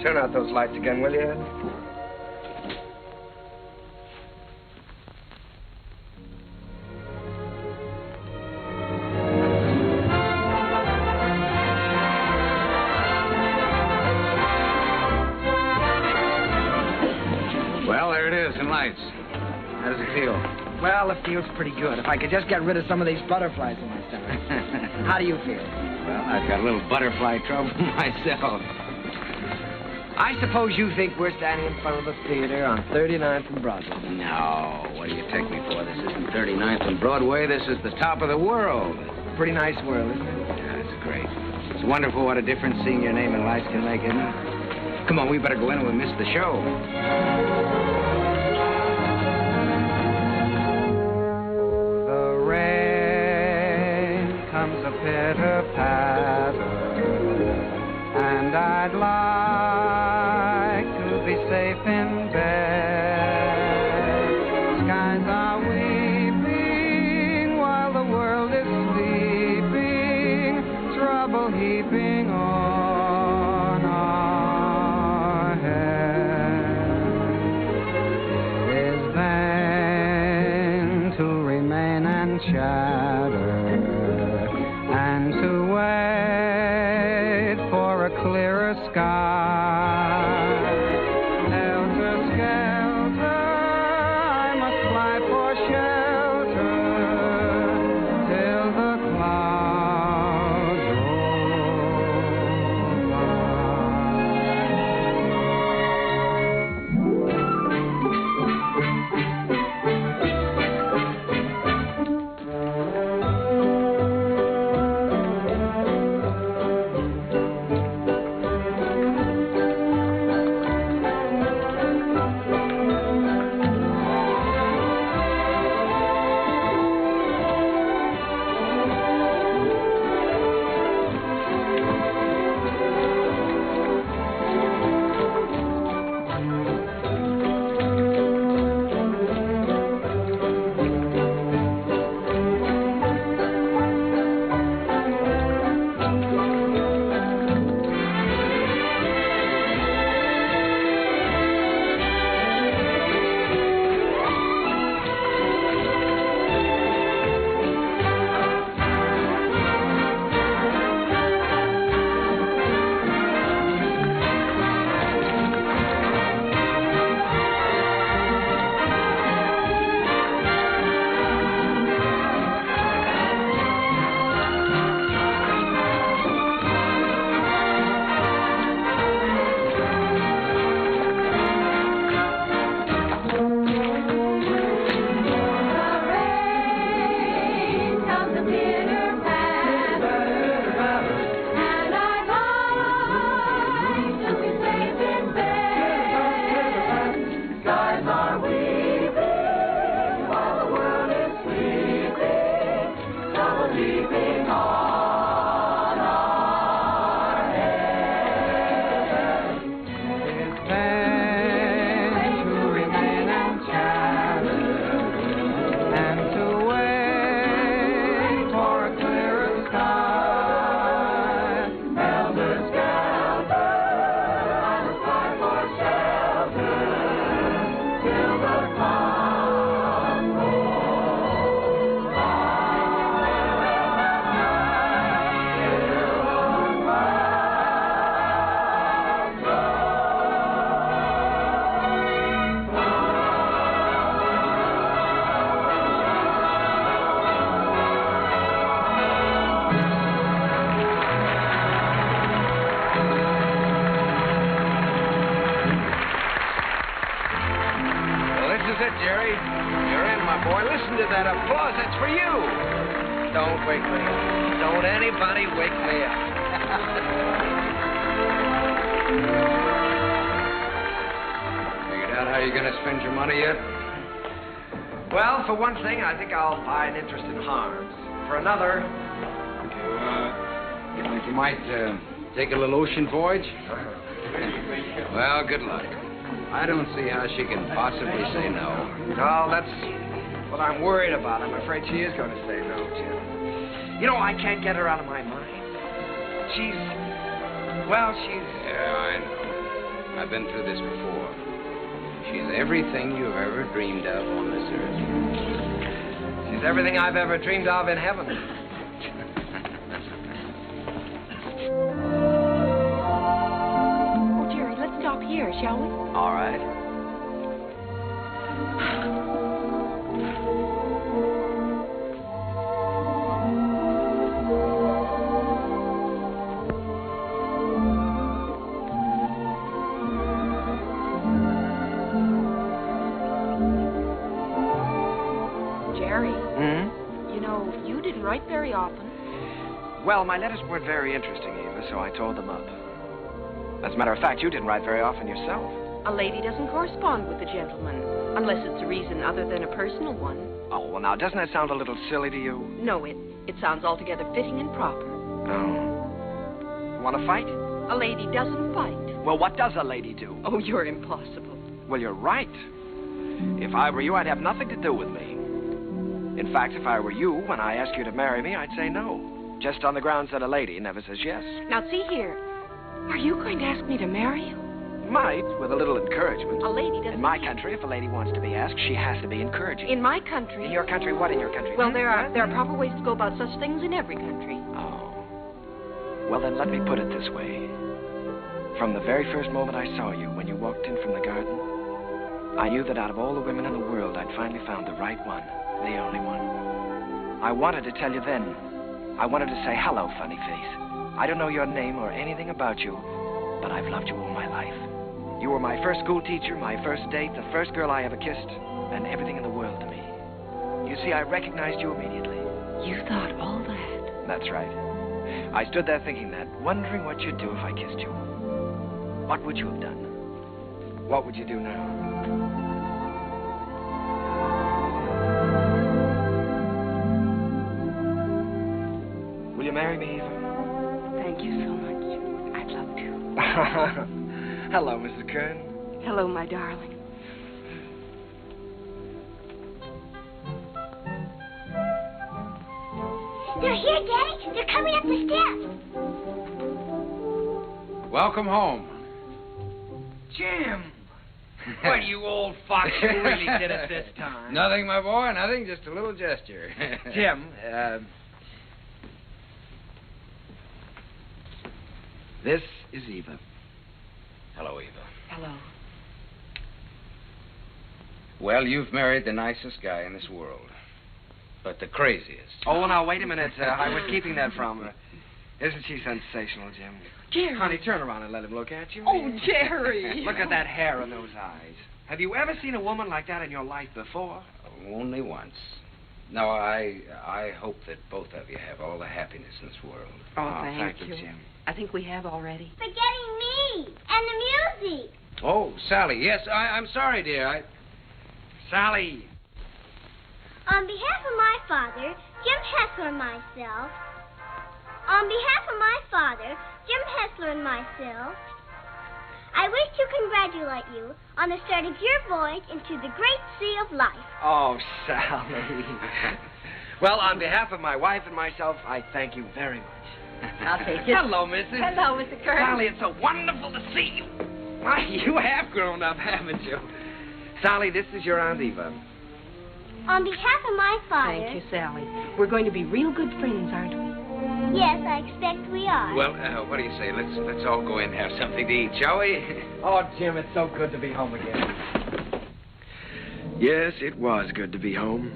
Turn out those lights again, will you? Well, there it is in lights. How does it feel? Well, it feels pretty good. If I could just get rid of some of these butterflies in my stomach. How do you feel? Well, I've got a little butterfly trouble myself. I suppose you think we're standing in front of the theater on 39th and Broadway. No, what do you take me for? This isn't 39th and Broadway. This is the top of the world. Pretty nice world, isn't it? Yeah, it's great. It's wonderful what a difference seeing your name in lights can make, isn't it? Come on, we better go in or we'll miss the show. The rain comes a pitter-patter, and I'd like to be safe in bed. Skies are weeping while the world is sleeping, trouble heaping on our heads. It is vain to remain and chat Jerry. You're in, my boy. Listen to that applause. That's for you. Don't wake me up. Don't anybody wake me up. Figured out how you're going to spend your money yet? Well, for one thing, I think I'll buy an interest in Harms. For another... You think you might take a little ocean voyage? Well, good luck. I don't see how she can possibly say no. No, that's what I'm worried about. I'm afraid she is going to say no, Jim. You know, I can't get her out of my mind. She's... Yeah, I know. I've been through this before. She's everything you've ever dreamed of on this earth. She's everything I've ever dreamed of in heaven. Oh, Jerry, let's stop here, shall we? All right. Jerry. You know, you didn't write very often. Well, my letters weren't very interesting, Eva, so I tore them up. As a matter of fact, you didn't write very often yourself. A lady doesn't correspond with a gentleman, unless it's a reason other than a personal one. Oh, well, now, doesn't that sound a little silly to you? No, it sounds altogether fitting and proper. Oh. Want to fight? A lady doesn't fight. Well, what does a lady do? Oh, you're impossible. Well, you're right. If I were you, I'd have nothing to do with me. In fact, if I were you, when I ask you to marry me, I'd say no. Just on the grounds that a lady never says yes. Now, see here. Are you going to ask me to marry you? Might, with a little encouragement. A lady doesn't... In my country, if a lady wants to be asked, she has to be encouraging. In my country... In your country? What in your country? Well, there are proper ways to go about such things in every country. Oh. Well, then let me put it this way. From the very first moment I saw you, when you walked in from the garden, I knew that out of all the women in the world, I'd finally found the right one, the only one. I wanted to tell you then. I wanted to say, hello, funny face. I don't know your name or anything about you, but I've loved you all my life. You were my first school teacher, my first date, the first girl I ever kissed, and everything in the world to me. You see, I recognized you immediately. You thought all that? That's right. I stood there thinking that, wondering what you'd do if I kissed you. What would you have done? What would you do now? Will you marry me, Eva? Thank you so much. I'd love to. Hello, Mrs. Kern. Hello, my darling. They're here, Daddy. They're coming up the steps. Welcome home. Jim! What, you old fox, you really did it this time. Nothing, my boy, nothing, just a little gesture. Jim, this is Eva. Hello, Eva. Hello. Well, you've married the nicest guy in this world, but the craziest. Oh, now, wait a minute. I was keeping that from her. Isn't she sensational, Jim? Jerry. Honey, turn around and let him look at you. Oh, Jerry. Look at that hair and those eyes. Have you ever seen a woman like that in your life before? Only once. No, I hope that both of you have all the happiness in this world. Oh, thank you, Jim. I think we have already. Forgetting me and the music. Oh, Sally, yes, I'm sorry, dear. Sally. On behalf of my father, Jim Hessler and myself. On behalf of my father, Jim Hessler and myself, I wish to congratulate you on the start of your voyage into the great sea of life. Oh, Sally. Well, on behalf of my wife and myself, I thank you very much. I'll take it. Hello, Mrs. Hello, Mr. Kern. Sally, it's so wonderful to see you. Why, you have grown up, haven't you? Sally, this is your Aunt Eva. On behalf of my father... Thank you, Sally. We're going to be real good friends, aren't we? Yes, I expect we are. Well, what do you say? Let's all go in and have something to eat, shall we? Oh, Jim, it's so good to be home again. Yes, it was good to be home.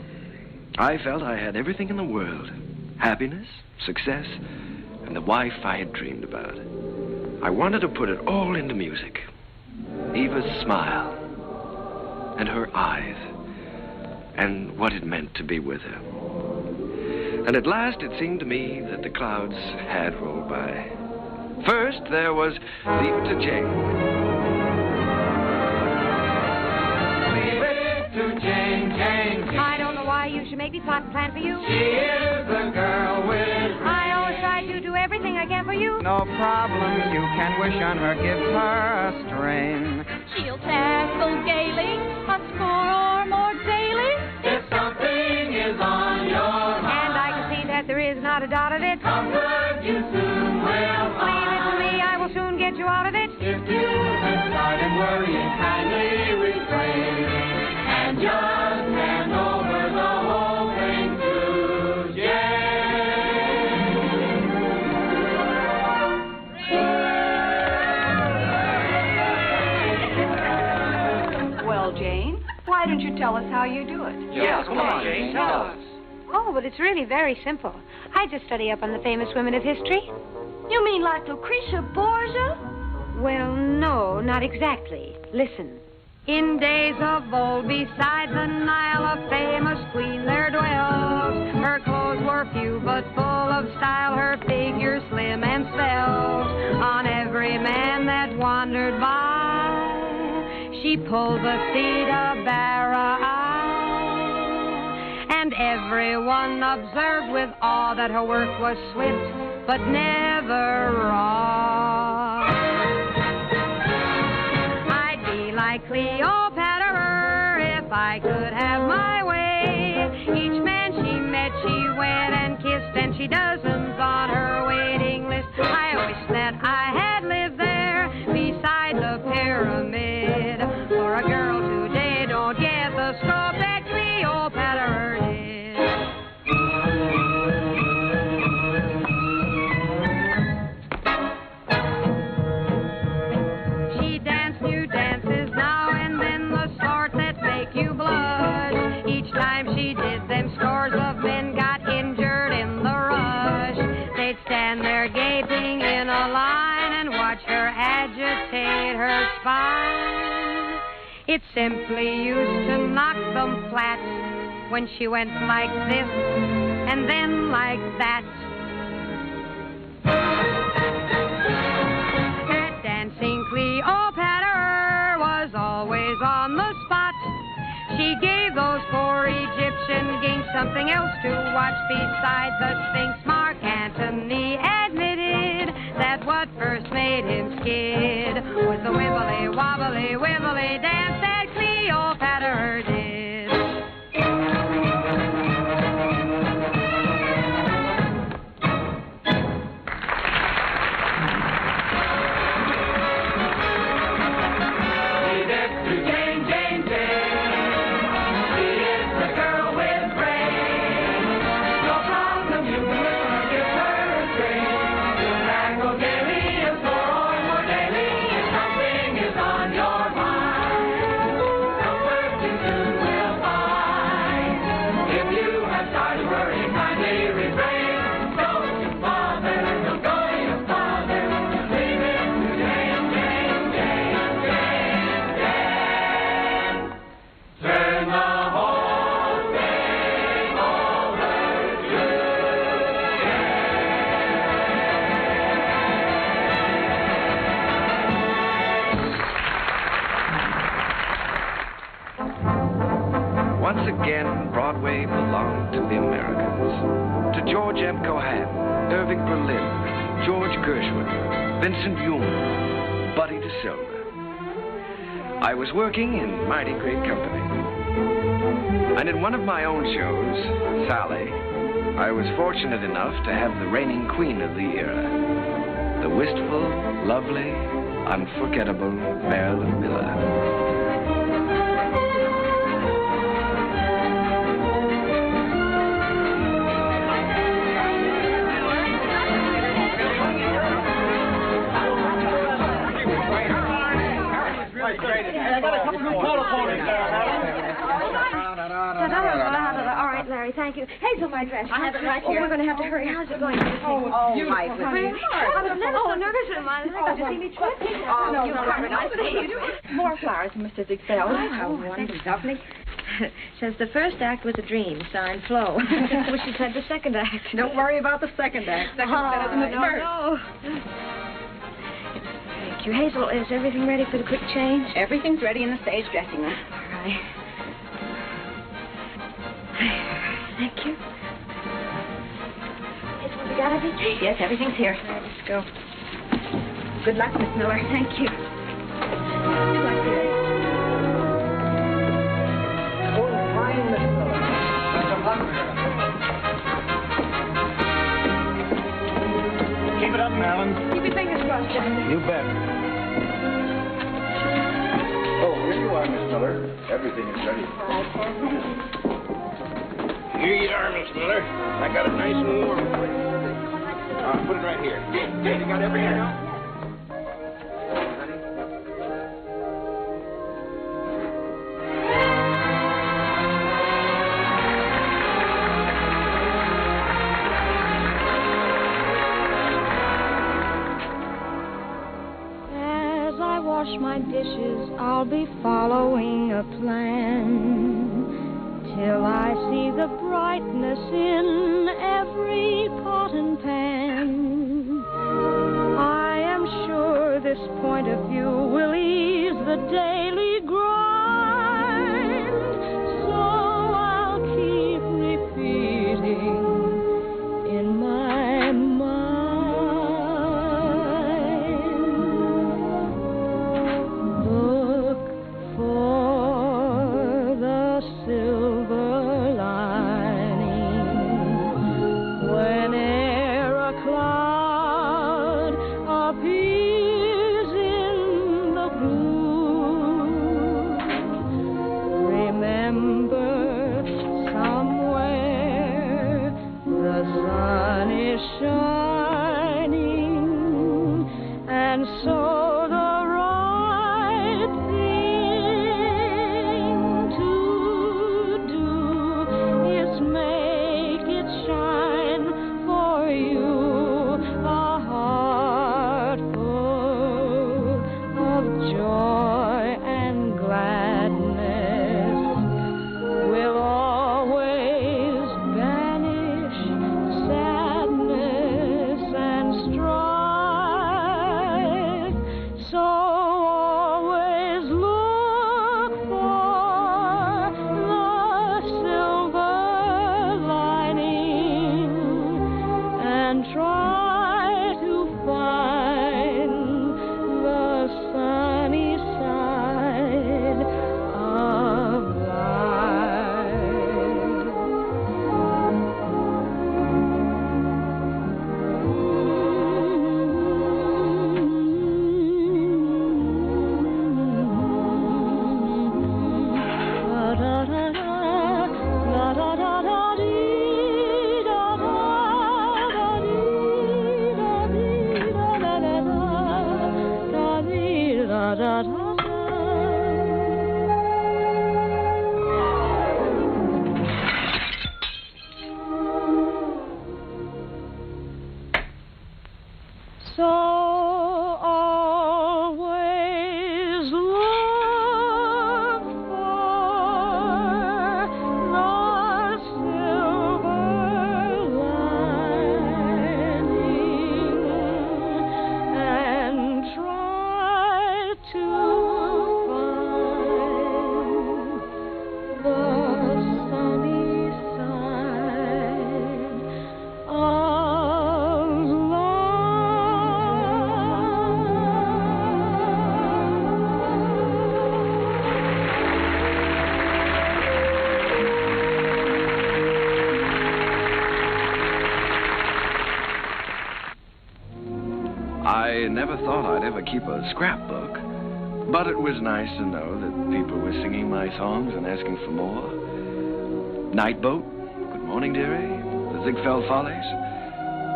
I felt I had everything in the world. Happiness, success, and the wife I had dreamed about. I wanted to put it all into music. Eva's smile and her eyes and what it meant to be with her. And at last it seemed to me that the clouds had rolled by. First, there was Leave It to Jane. Leave it to Jane, Jane, Jane. I don't know why you should make me plot and plan for you. She is the girl with... I always try to do everything I can for you. No problem you can wish on her gives her a strain. She'll tackle gaily, a score or more daily. If something is on your mind, and I can see that there is not a doubt of it. comfort you soon will find. Leave it to me, I will soon get you out of it. If you have started worrying, kindly refrain and just hand over the whole thing to Jane. Well, Jane, why don't you tell us how you do it? Yes, come on, Jane, tell us. Oh, but it's really very simple. I just study up on the famous women of history. You mean like Lucretia Borgia? Well, no, not exactly. Listen. In days of old, beside the Nile, a famous queen there dwelt. Her clothes were few, but full of style, her figure slim and svelte. On every man that wandered by, she pulled the Theta Bara. And everyone observed with awe that her work was swift, but never raw. I'd be like Cleopatra if I could have my way. Each man she met, she wed and kissed, and she dozens on her waiting list. I wish that I had lived there beside the pyramid. For a girl today don't get the scope that Cleopatra did. She danced new dances now and then, the sort that make you blush. Each time she did them, scores of men got injured in the rush. They'd stand there gaping in a line and watch her agitate her spine. It simply used to knock them flat when she went like this and then like that. That dancing Cleopatra was always on the spot. She gave those poor Egyptian kings something else to watch besides the Sphinx. Mark Antony admitted that what first made him skid was the wibbly wobbly wibbly dance that Cleopatra did. Once again, Broadway belonged to the Americans. To George M. Cohan, Irving Berlin, George Gershwin, Vincent Yoon, Buddy DeSilva. I was working in mighty great company. And in one of my own shows, Sally, I was fortunate enough to have the reigning queen of the era, the wistful, lovely, unforgettable Marilyn Miller. All right, Larry, thank you. Hazel, my dress. I have it right Oh, here. we're going to have to hurry. How's it going? My goodness. I was never so nervous in my life. Did you see me trip? You covered. I see you. More flowers from Mr. Ziegfeld. Oh, how wonderful. Lovely. Says the first act was a dream, signed Flo. Wish she'd said the second act. Don't worry about the second act. Second's better than the first. No. Thank you. Hazel, is everything ready for the quick change? Everything's ready in the stage dressing room. All right. Thank you. Hazel, we got everything? Yes, everything's here. All right, let's go. Good luck, Miss Miller. Thank you. Good luck, dear. Oh, fine, Miss Miller. Best of luck, girl. Keep it up, Marilyn. Keep your fingers crossed, John. You bet. Oh, here you are, Miss Miller. Everything is ready. Here you are, Miss Miller. I got it nice and warm for you. Put it right here. You got everything else? As I wash my dishes, I'll be following a plan till I see the brightness in every pot and pan. I am sure this point of view will ease the daily grind, so I'll keep repeating in my mind. Look for the silver lining whene'er a cloud appears in the blue. Remember, somewhere the sun is shining, and so the right thing to do is make it shine for you. A heart full of joy and gladness will always banish sadness and strife. So always look for the silver lining and try to find the sunny side of So always look for the silver lining and try to find the sunny side of I never thought I'd ever keep a scrapbook, but it was nice to know that people were singing my songs and asking for more. Night Boat, Good Morning Dearie, The Ziegfeld Follies.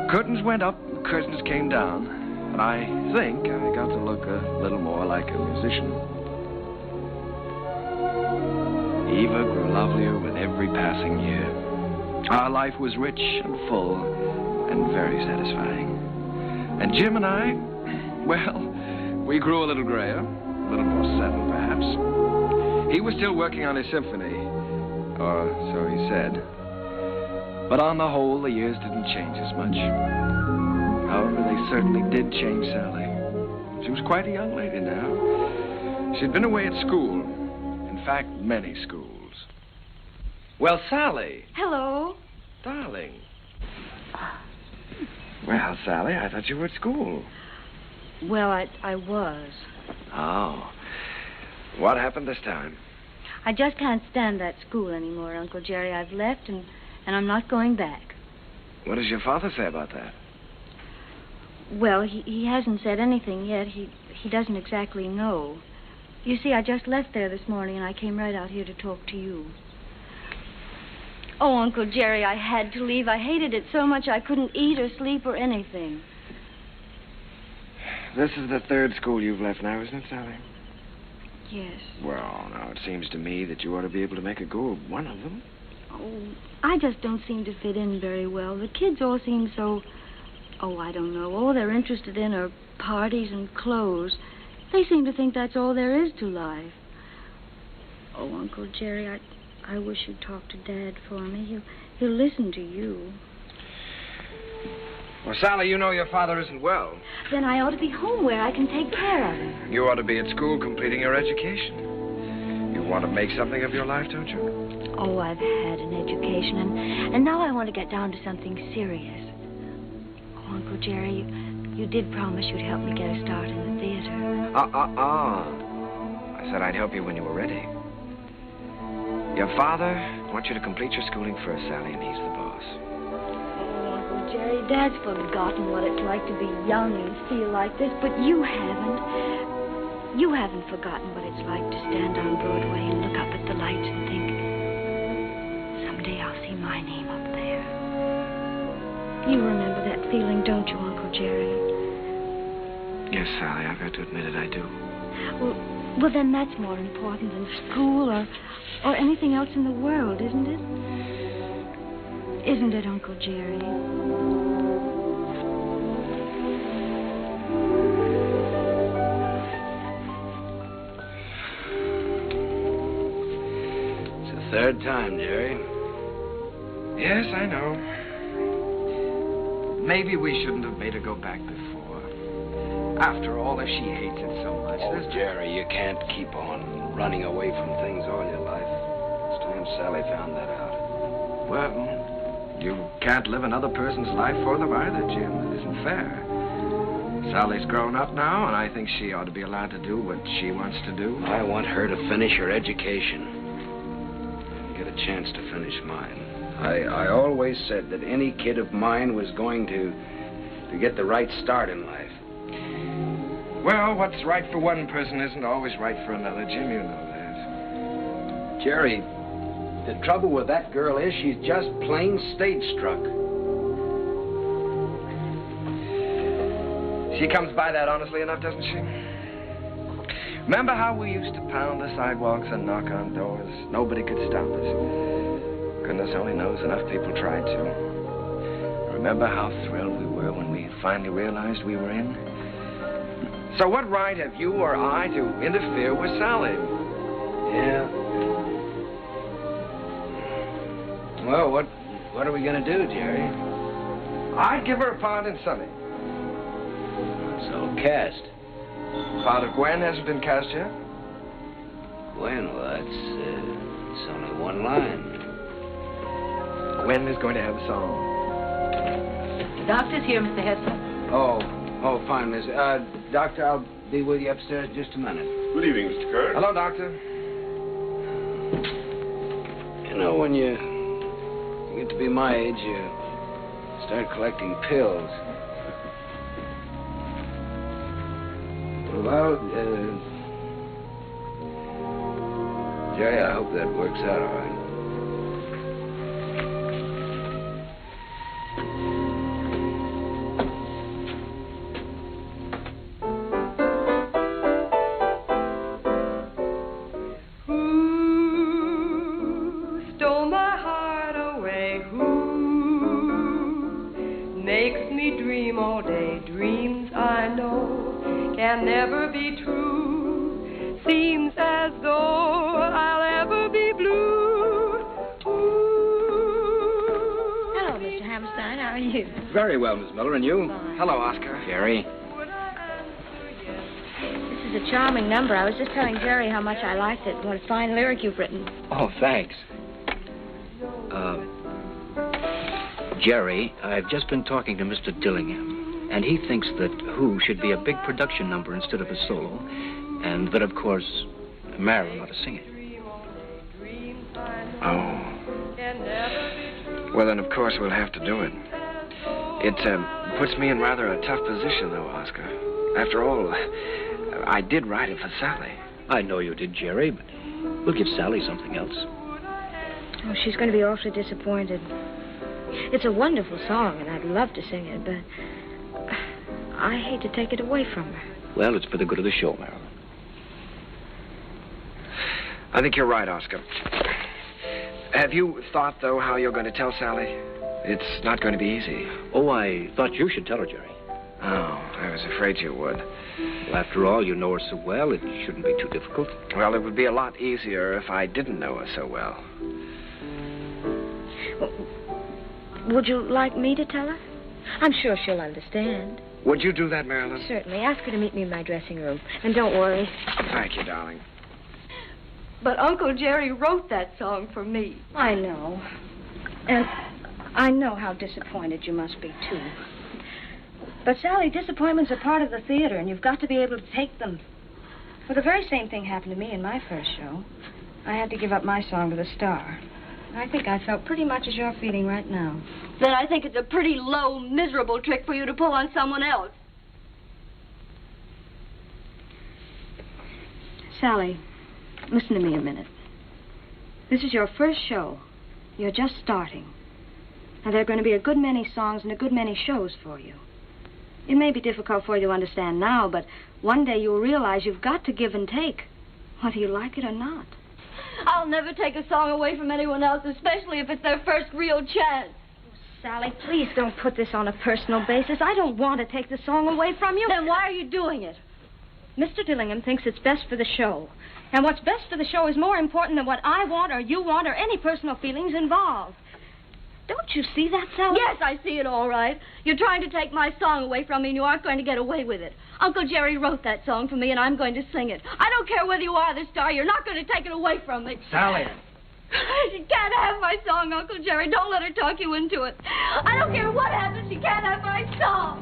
Curtains went up, curtains came down, and I think I got to look a little more like a musician. Eva grew lovelier with every passing year. Our life was rich and full and very satisfying. And Jim and I, well, we grew a little grayer, a little more settled, perhaps. He was still working on his symphony, Or so he said. But on the whole, the years didn't change as much. However, they certainly did change Sally. She was quite a young lady now. She'd been away at school. In fact, many schools. Well, Sally. Hello. Darling. Well, Sally, I thought you were at school. Well, I was. Oh. What happened this time? I just can't stand that school anymore, Uncle Jerry. I've left, and I'm not going back. What does your father say about that? Well, he hasn't said anything yet. He doesn't exactly know. You see, I just left there this morning, and I came right out here to talk to you. Oh, Uncle Jerry, I had to leave. I hated it so much I couldn't eat or sleep or anything. This is the third school you've left now, isn't it, Sally? Yes. Well, now, it seems to me that you ought to be able to make a go of one of them. Oh, I just don't seem to fit in very well. The kids all seem so... Oh, I don't know. All they're interested in are parties and clothes. They seem to think that's all there is to life. Oh, Uncle Jerry, I wish you'd talk to Dad for me. He'll listen to you. Well, Sally, you know your father isn't well. Then I ought to be home where I can take care of him. You ought to be at school completing your education. You want to make something of your life, don't you? Oh, I've had an education, and now I want to get down to something serious. Oh, Uncle Jerry, you did promise you'd help me get a start in the theater. I said I'd help you when you were ready. Your father wants you to complete your schooling first, Sally, and he's the boss. Oh, Uncle Jerry, Dad's forgotten what it's like to be young and feel like this, but you haven't. You haven't forgotten what it's like to stand on Broadway and look up at the lights and think, someday I'll see my name up there. You remember that feeling, don't you, Uncle Jerry? Yes, Sally, I've got to admit it, I do. Well, then that's more important than school or anything else in the world, isn't it? Isn't it, Uncle Jerry? It's the third time, Jerry. Yes, I know. Maybe we shouldn't have made her go back before. After all, if she hates it so much... Oh, Jerry, you can't keep on running away from things all your life. It's time Sally found that out. Well, you can't live another person's life for them either, Jim. It isn't fair. Sally's grown up now, and I think she ought to be allowed to do what she wants to do. I want her to finish her education and get a chance to finish mine. I always said that any kid of mine was going to get the right start in life. Well, what's right for one person isn't always right for another, Jim. You know that. Jerry, the trouble with that girl is she's just plain stage-struck. She comes by that honestly enough, doesn't she? Remember how we used to pound the sidewalks and knock on doors? Nobody could stop us. Goodness only knows enough people tried to. Remember how thrilled we were when we finally realized we were in? So what right have you or I to interfere with Sally? Yeah. Well, what are we going to do, Jerry? I'd give her a part in Sunny. So cast. Part of Gwen hasn't been cast yet? Gwen, well, it's only one line. Gwen is going to have a song. The doctor's here, Mr. Hester. Oh, fine, Miss. Doctor, I'll be with you upstairs in just a minute. Good evening, Mr. Kerr. Hello, Doctor. You know, when you get to be my age, you start collecting pills. Well, Jerry, I hope that works out all right. Never be true. Seems as though I'll ever be blue. Very well, Miss Miller, and you? Fine. Hello, Oscar. Jerry. This is a charming number. I was just telling Jerry how much I liked it. What a fine lyric you've written. Oh, thanks. Jerry, I've just been talking to Mr. Dillingham, and he thinks that Who should be a big production number instead of a solo, and that, of course, Marilyn ought to sing it. Oh. Well, then, of course, we'll have to do it. It puts me in rather a tough position, though, Oscar. After all, I did write it for Sally. I know you did, Jerry, but we'll give Sally something else. Oh, she's going to be awfully disappointed. It's a wonderful song, and I'd love to sing it, but I hate to take it away from her. Well, it's for the good of the show, Marilyn. I think you're right, Oscar. Have you thought, though, how you're going to tell Sally? It's not going to be easy. Oh, I thought you should tell her, Jerry. Oh, I was afraid you would. Well, after all, you know her so well, it shouldn't be too difficult. Well, it would be a lot easier if I didn't know her so well. Would you like me to tell her? I'm sure she'll understand. Would you do that, Marilyn? Certainly. Ask her to meet me in my dressing room. And don't worry. Thank you, darling. But Uncle Jerry wrote that song for me. I know. And I know how disappointed you must be, too. But, Sally, disappointments are part of the theater, and you've got to be able to take them. Well, the very same thing happened to me in my first show. I had to give up my song to the star. I think I felt pretty much as you're feeling right now. Then I think it's a pretty low, miserable trick for you to pull on someone else. Sally, listen to me a minute. This is your first show. You're just starting. Now, there are going to be a good many songs and a good many shows for you. It may be difficult for you to understand now, but one day you'll realize you've got to give and take, whether you like it or not. I'll never take a song away from anyone else, especially if it's their first real chance. Sally, please don't put this on a personal basis. I don't want to take the song away from you. Then why are you doing it? Mr. Dillingham thinks it's best for the show. And what's best for the show is more important than what I want or you want or any personal feelings involved. Don't you see that, Sally? Yes, I see it all right. You're trying to take my song away from me, and you aren't going to get away with it. Uncle Jerry wrote that song for me, and I'm going to sing it. I don't care whether you are the star. You're not going to take it away from me. Sally. She can't have my song, Uncle Jerry. Don't let her talk you into it. I don't care what happens. She can't have my song.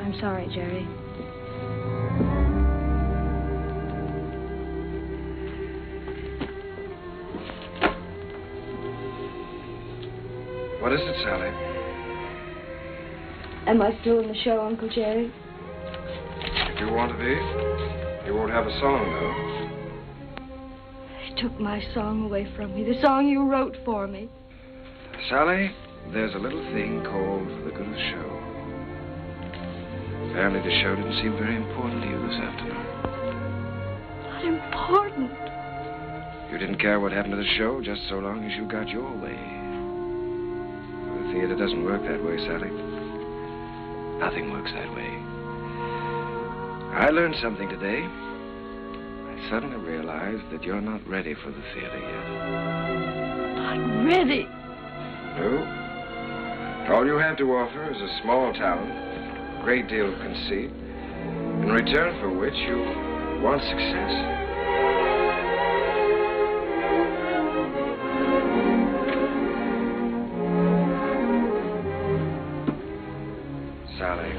I'm sorry, Jerry. What is it, Sally? Am I still in the show, Uncle Jerry? If you want to be, you won't have a song, though. They took my song away from me, the song you wrote for me. Sally, there's a little thing called For the Good of the Show. Apparently the show didn't seem very important to you this afternoon. Not important. You didn't care what happened to the show just so long as you got your way. The theater doesn't work that way, Sally. Nothing works that way. I learned something today. I suddenly realized that you're not ready for the theater yet. Not ready. No. All you have to offer is a small talent, a great deal of conceit, in return for which you want success. Sally,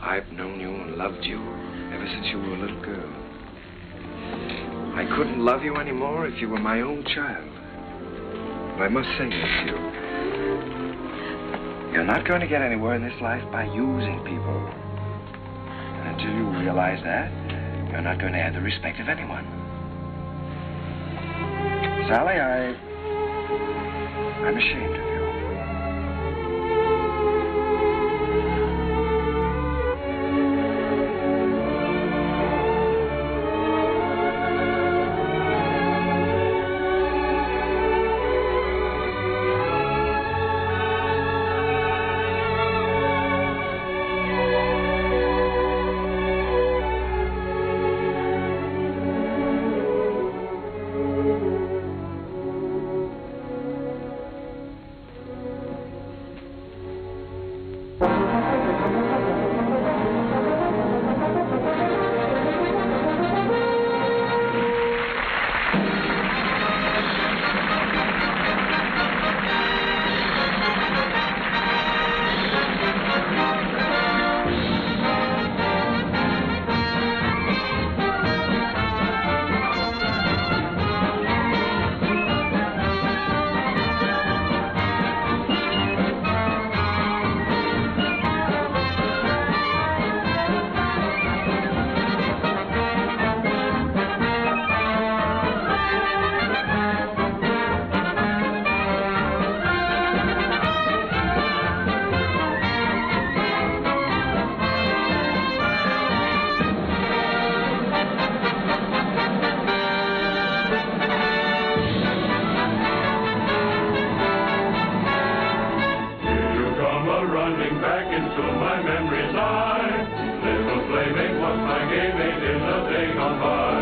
I've known you and loved you ever since you were a little girl. I couldn't love you anymore if you were my own child. But I must say this to you. You're not going to get anywhere in this life by using people. And until you realize that, you're not going to have the respect of anyone. Sally, I'm ashamed of you. back into my memory's eye. Little playmate was my game mate in the day gone by.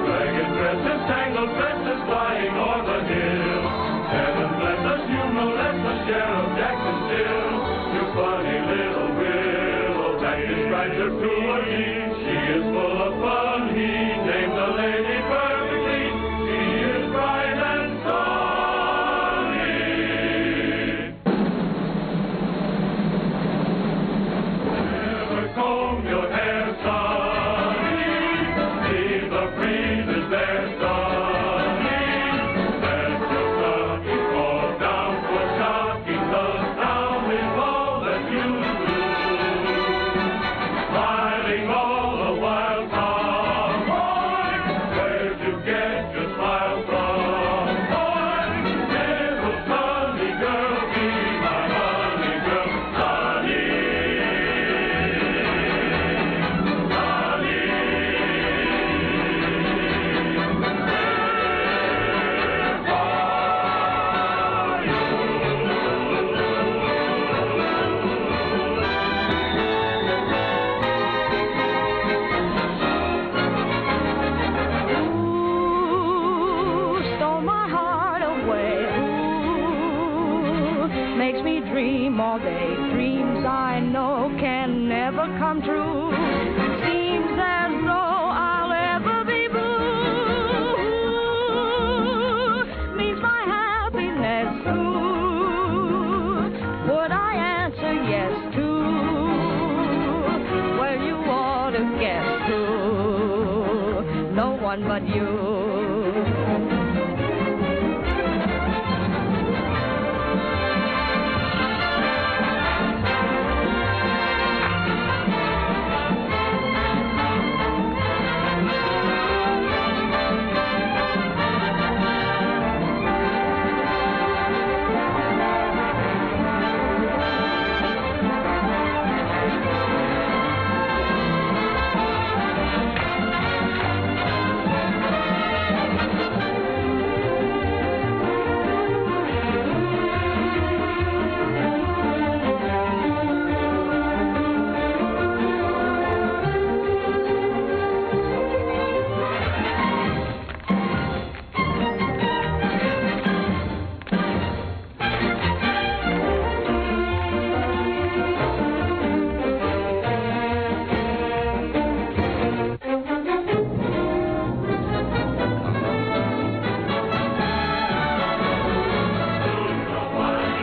Ragged dresses, tangled tresses, flying o'er the hill. Heaven bless us, you no less the Sheriff Jackson still. You funny little willow that describes her to a T. She is full of fun, he named the lady perfectly. She is bright and sunny. Never comb your hair, sonny. Leave the breezes there, sonny. Let your stocking fall down for shocking. The sound is all that you do. Smiling all the while, tomboy. Where'd you get your smile from, boy? Little sunny girl, be my honey girl, sunny. Stole my heart away. Ooh, makes me dream all day. Dreams I know can never come true. Seems as though I'll ever be blue. Means my happiness too. Would I answer yes to? Well, you ought to guess who. No one but you.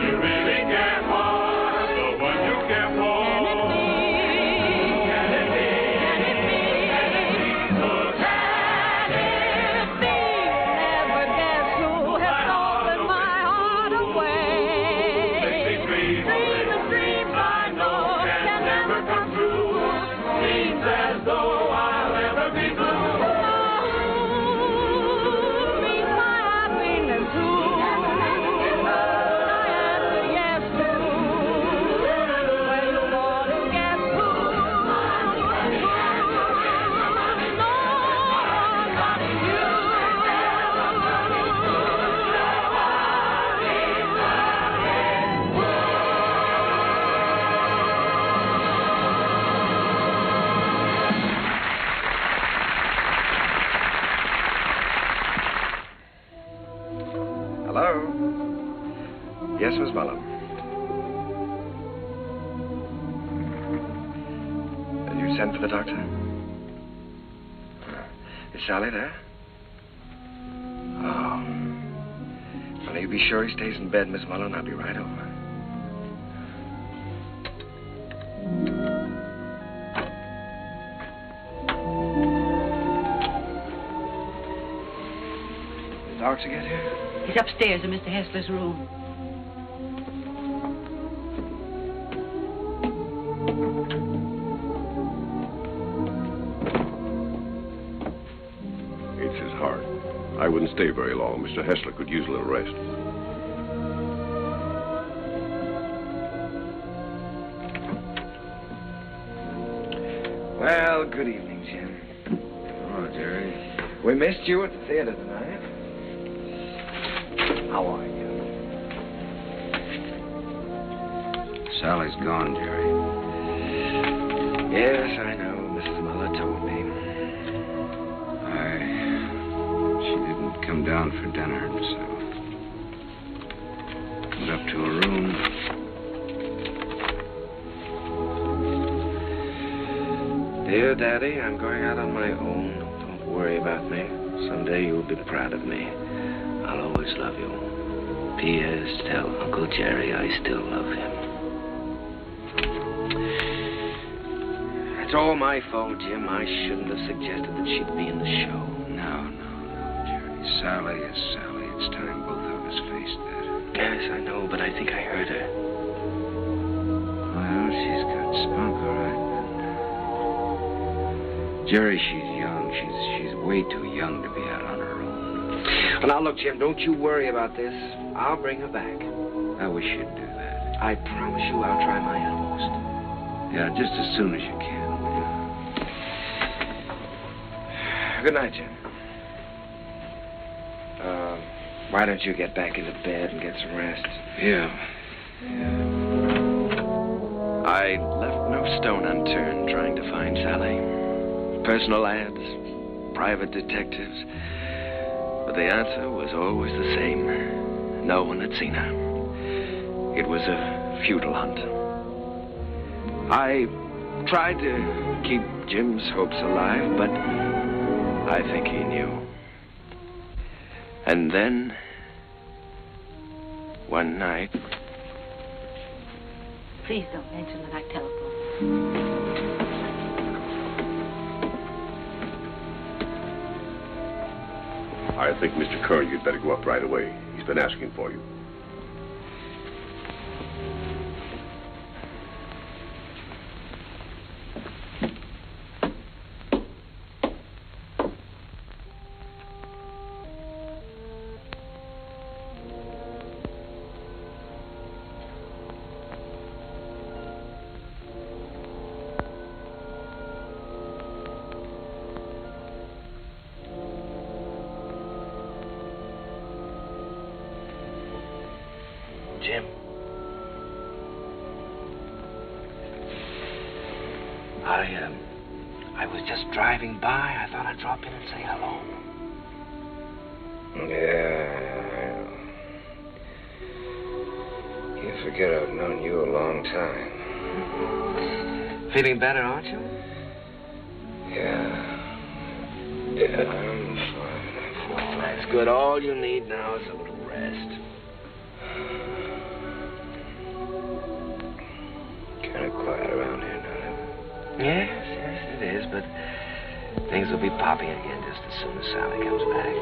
You really care for the one you care for. Can it be? Who can it be? Never guess who has stolen my heart away. Makes me dream of little dreams I know can never come true. Seems as though I'll ever be blue. Means my happiness too. I answer yes to. Well, you ought to guess who. No one but you. Hello? Yes, Miss Mullen. You sent for the doctor? Is Sally there? Oh. Well, you be sure he stays in bed, Miss Mullen. I'll be right over. The doctor get here? He's upstairs in Mr. Hessler's room. It's his heart. I wouldn't stay very long. Mr. Hessler could use a little rest. Well, good evening, Jim. Oh, Jerry. We missed you at the theater tonight. How are you? Sally's gone, Jerry. Yes, I know. Mrs. Muller told me. She didn't come down for dinner, so went up to her room. Dear Daddy, I'm going out on my own. Don't worry about me. Someday you'll be proud of me. I'll always love you. P.S. Tell Uncle Jerry I still love him. It's all my fault, Jim. I shouldn't have suggested that she'd be in the show. No, Jerry. Sally is Sally. It's time both of us faced that. Yes, I know, but I think I heard her. Well, she's got spunk, all right. Jerry, she's young. She's way too young to be out on her own. Well, now, look, Jim, don't you worry about this. I'll bring her back. I wish you'd do that. I promise you I'll try my utmost. Yeah, just as soon as you can. Good night, Jim. Why don't you get back into bed and get some rest? Yeah. I left no stone unturned trying to find Sally. Personal ads, private detectives. But the answer was always the same. No one had seen her. It was a futile hunt. I tried to keep Jim's hopes alive, but I think he knew. And then, one night... Please don't mention that I telephoned. I think, Mr. Kern, you'd better go up right away. He's been asking for you. Jim. I was just driving by. I thought I'd drop in and say hello. Yeah. You forget I've known you a long time. Feeling better, aren't you? Yeah, I'm fine. That's good. All you need now is a little rest. Kind of quiet around here now. Yes, it is, but things will be popping again just as soon as Sally comes back.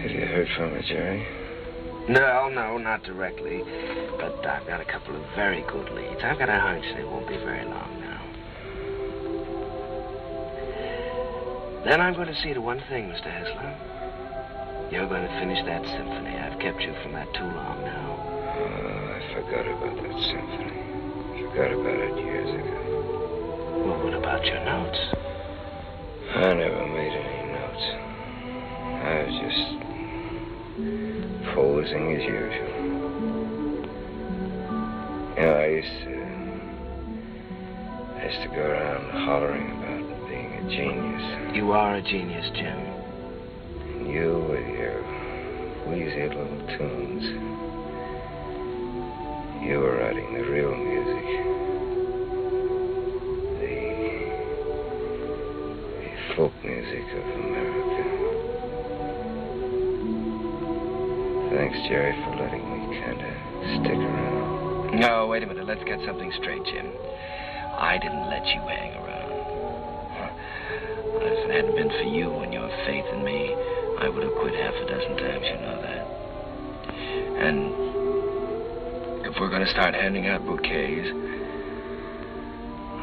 Have you heard from her, Jerry? No, not directly. But I've got a couple of very good leads. I've got a hunch they won't be very long now. Then I'm going to see to one thing, Mr. Hessler. You're going to finish that symphony. I've kept you from that too long now. Oh, I forgot about that symphony. Forgot about it years ago. Well, what about your notes? I never made any notes. I was just posing as usual. You know, I used to go around hollering about being a genius. You are a genius, Jim. And you with your wheezy little tunes. You were writing the real music. The folk music of America. Thanks, Jerry, for letting me kind of stick around. No, wait a minute. Let's get something straight, Jim. I didn't let you hang around. If it hadn't been for you and your faith in me, I would have quit half a dozen times, you know that. And if we're going to start handing out bouquets,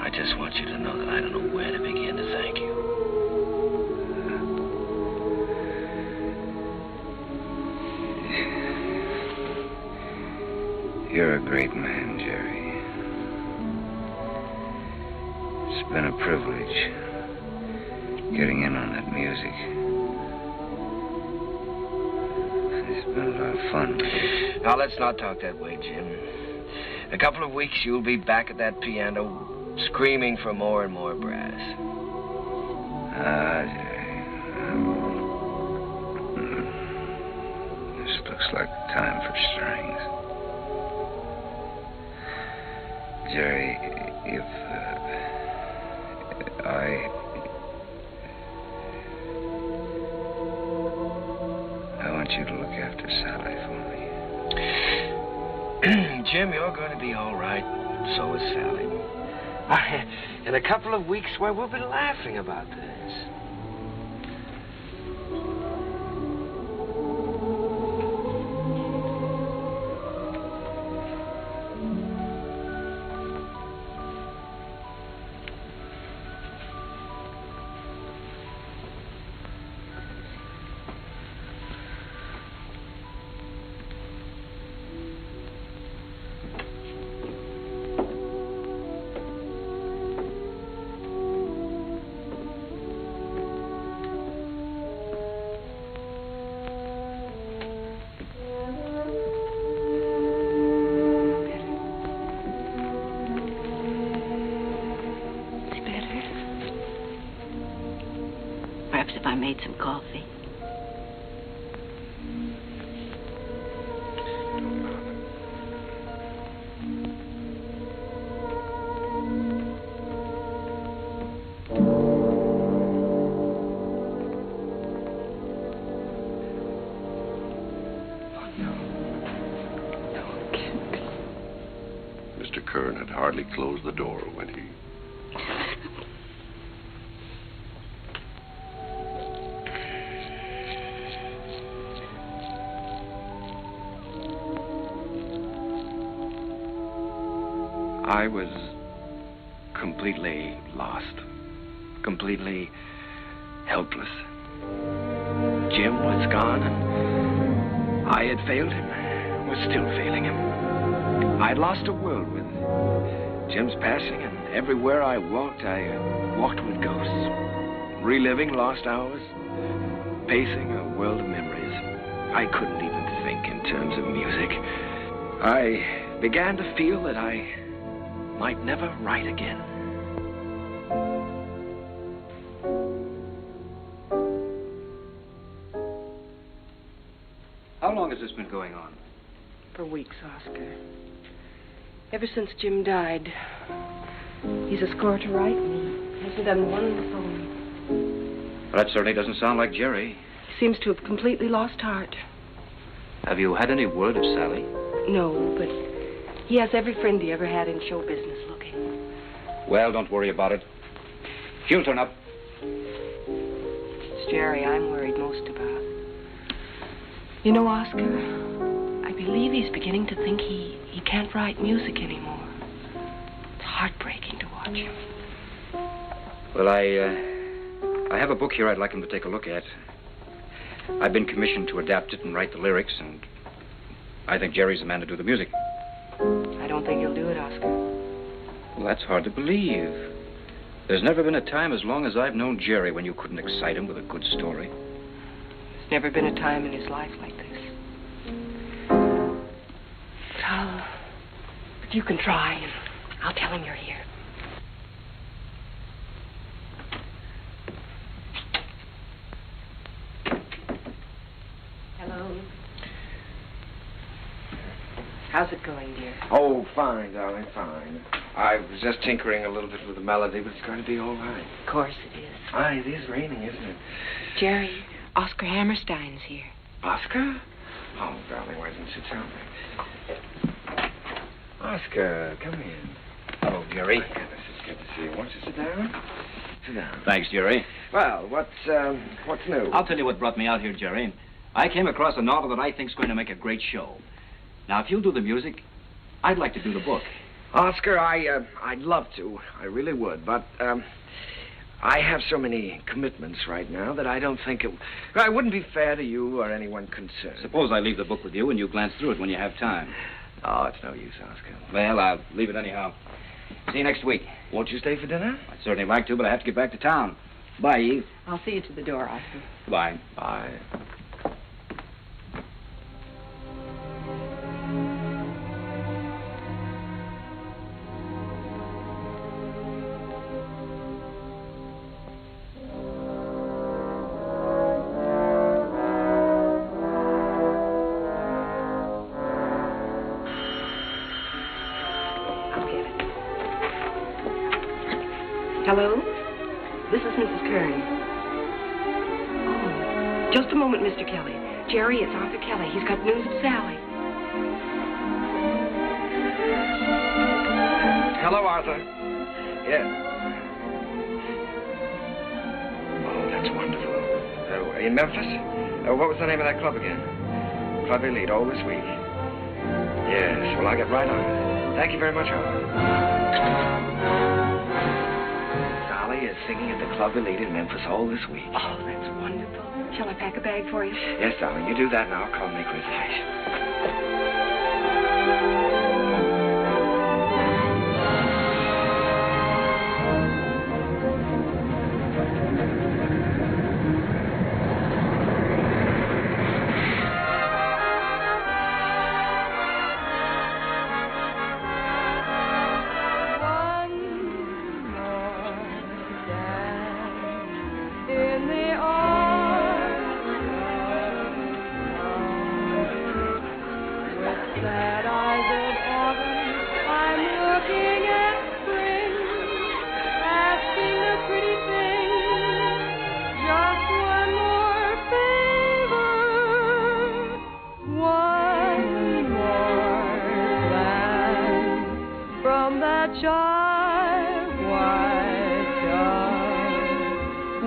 I just want you to know that I don't know where to begin to thank you. You're a great man, Jerry. It's been a privilege getting in on that music. It's been a lot of fun. Now, let's not talk that way, Jim. In a couple of weeks, you'll be back at that piano, screaming for more and more brass. This looks like time for strings. Jerry, if I want you to look after Sally for me. Jim, you're going to be all right. So is Sally. In a couple of weeks, why, we'll be laughing about this. If I made some coffee. Mr. Kern had hardly closed the door when he... I was completely lost, completely helpless. Jim was gone, and I had failed him, was still failing him. I'd lost a world with Jim's passing, and everywhere I walked with ghosts, reliving lost hours, pacing a world of memories. I couldn't even think in terms of music. I began to feel that I might never write again. How long has this been going on? For weeks, Oscar. Ever since Jim died. He's a score to write me. Hasn't done one song. That certainly doesn't sound like Jerry. He seems to have completely lost heart. Have you had any word of Sally? No, but he has every friend he ever had in show business looking. Well, don't worry about it. She'll turn up. It's Jerry I'm worried most about. You know, Oscar, I believe he's beginning to think he can't write music anymore. It's heartbreaking to watch him. Well, I have a book here I'd like him to take a look at. I've been commissioned to adapt it and write the lyrics, and I think Jerry's the man to do the music. I don't think he'll do it, Oscar. Well, that's hard to believe. There's never been a time as long as I've known Jerry when you couldn't excite him with a good story. There's never been a time in his life like this. But you can try, and I'll tell him you're here. Hello. How's it going, dear? Oh, fine, darling, fine. I was just tinkering a little bit with the melody, but it's going to be all right. Of course it is. Aye, it is raining, isn't it? Jerry, Oscar Hammerstein's here. Oscar? Oh, darling, why didn't you tell me? Oscar, come in. Hello, Jerry. My goodness, it's good to see you. Won't you sit down? Sit down. Thanks, Jerry. Well, what's new? I'll tell you what brought me out here, Jerry. I came across a novel that I think's going to make a great show. Now, if you'll do the music, I'd like to do the book. Oscar, I'd love to. I really would, but, I have so many commitments right now that I don't think it wouldn't be fair to you or anyone concerned. Suppose I leave the book with you and you glance through it when you have time. Oh, it's no use, Oscar. Well, I'll leave it anyhow. See you next week. Won't you stay for dinner? I'd certainly like to, but I have to get back to town. Bye, Eve. I'll see you to the door, Oscar. Bye. Bye. Hello? This is Mrs. Kern. Oh, just a moment, Mr. Kelly. Jerry, it's Arthur Kelly. He's got news of Sally. Hello, Arthur. Yeah. Oh, that's wonderful. In Memphis? What was the name of that club again? Club Elite, all this week. Yes, well, I'll get right on it. Thank you very much, Arthur. Sally is singing at the Club Elite in Memphis all this week. Oh, that's wonderful. Shall I pack a bag for you? Yes, darling, you do that and I'll call and make reservations.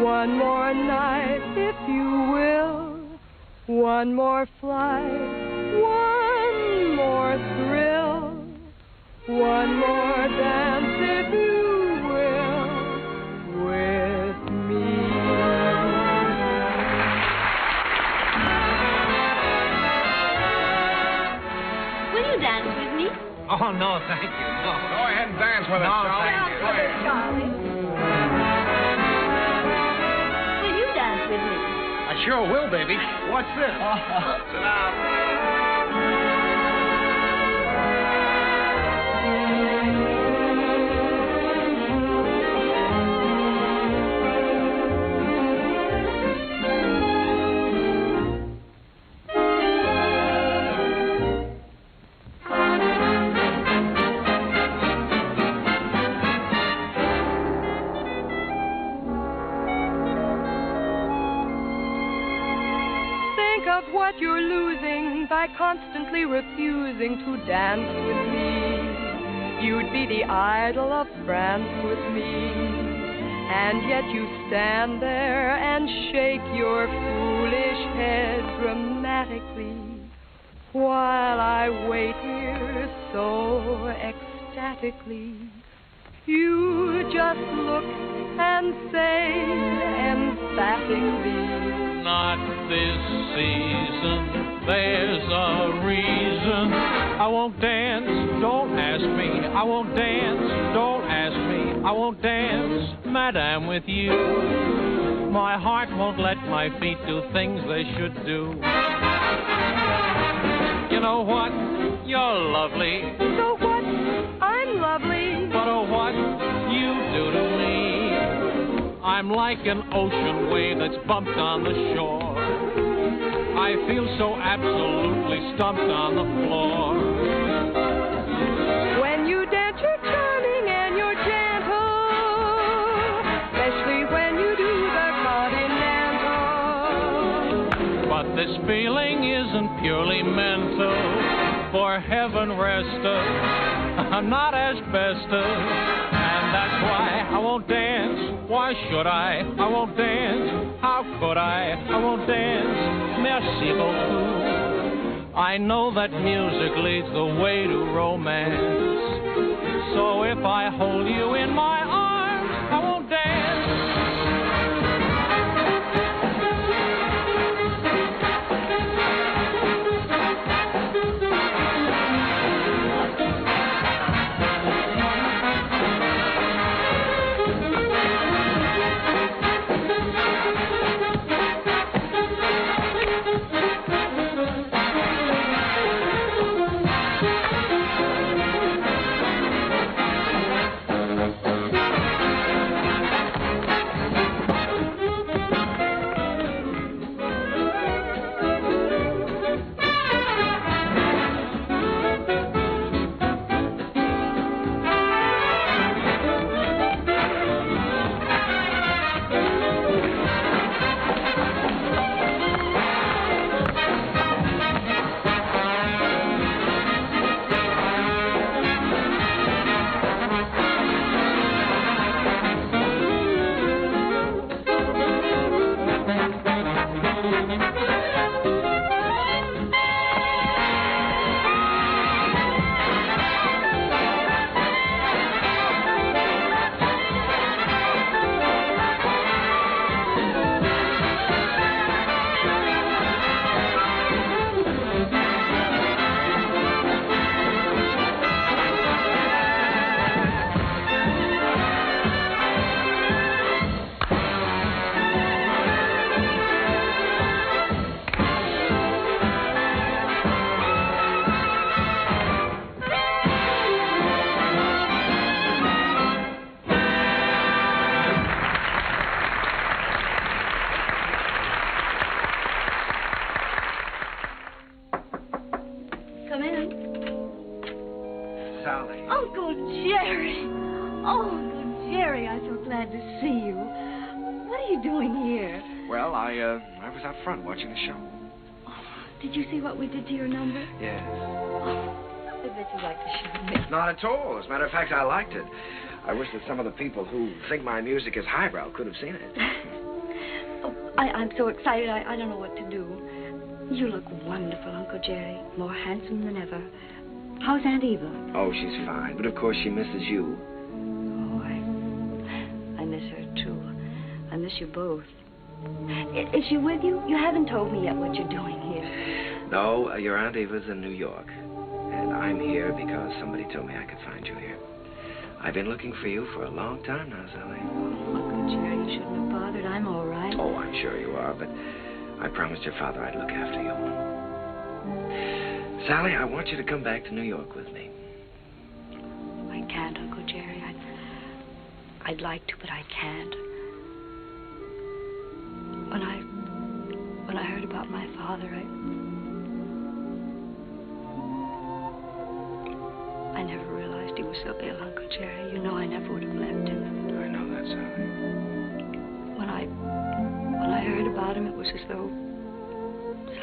One more night, if you will. One more flight, one more thrill. One more dance, if you will, with me. Will you dance with me? Oh, no, thank you. No. Go ahead and dance with us, No, Charlie. thank you. Go ahead. Charlie. Will you dance with me? I sure will, baby. What's this? Sit down. Of what you're losing by constantly refusing to dance with me. You'd be the idol of France with me, and yet you stand there and shake your foolish head dramatically while I wait here so ecstatically. You just look and say emphatically, not this season, there's a reason. I won't dance, don't ask me. I won't dance, don't ask me. I won't dance, madame, with you. My heart won't let my feet do things they should do. You know what? You're lovely. So what? I'm lovely. But oh, what you do to me. I'm like an ocean wave that's bumped on the shore. I feel so absolutely stumped on the floor. When you dance, you're charming and you're gentle, especially when you do the continental. But this feeling isn't purely mental. For heaven rest us, I'm not asbestos. And that's why I won't dance. Why should I? I won't dance. How could I? I won't dance. Merci beaucoup. I know that music leads the way to romance. So if I hold you in my arms, I won't dance. Sally. Uncle Jerry. Oh, Uncle Jerry, I'm so glad to see you. What are you doing here? Well, I was out front watching the show. Did you see what we did to your number? Yes. I bet you like the show, Miss. Not at all. As a matter of fact, I liked it. I wish that some of the people who think my music is highbrow could have seen it. I'm so excited, I don't know what to do. You look wonderful, Uncle Jerry. More handsome than ever. How's Aunt Eva? Oh, she's fine. But, of course, she misses you. Oh, I miss her, too. I miss you both. Is she with you? You haven't told me yet what you're doing here. No, your Aunt Eva's in New York. And I'm here because somebody told me I could find you here. I've been looking for you for a long time now, Sally. Oh, Uncle Jerry, you shouldn't have bothered. I'm all right. Oh, I'm sure you are, but I promised your father I'd look after you. Sally, I want you to come back to New York with me. I can't, Uncle Jerry. I'd like to, but I can't. When I heard about my father, I never realized he was so ill, Uncle Jerry. You know I never would have left him. I know that, Sally. When I heard about him, it was as though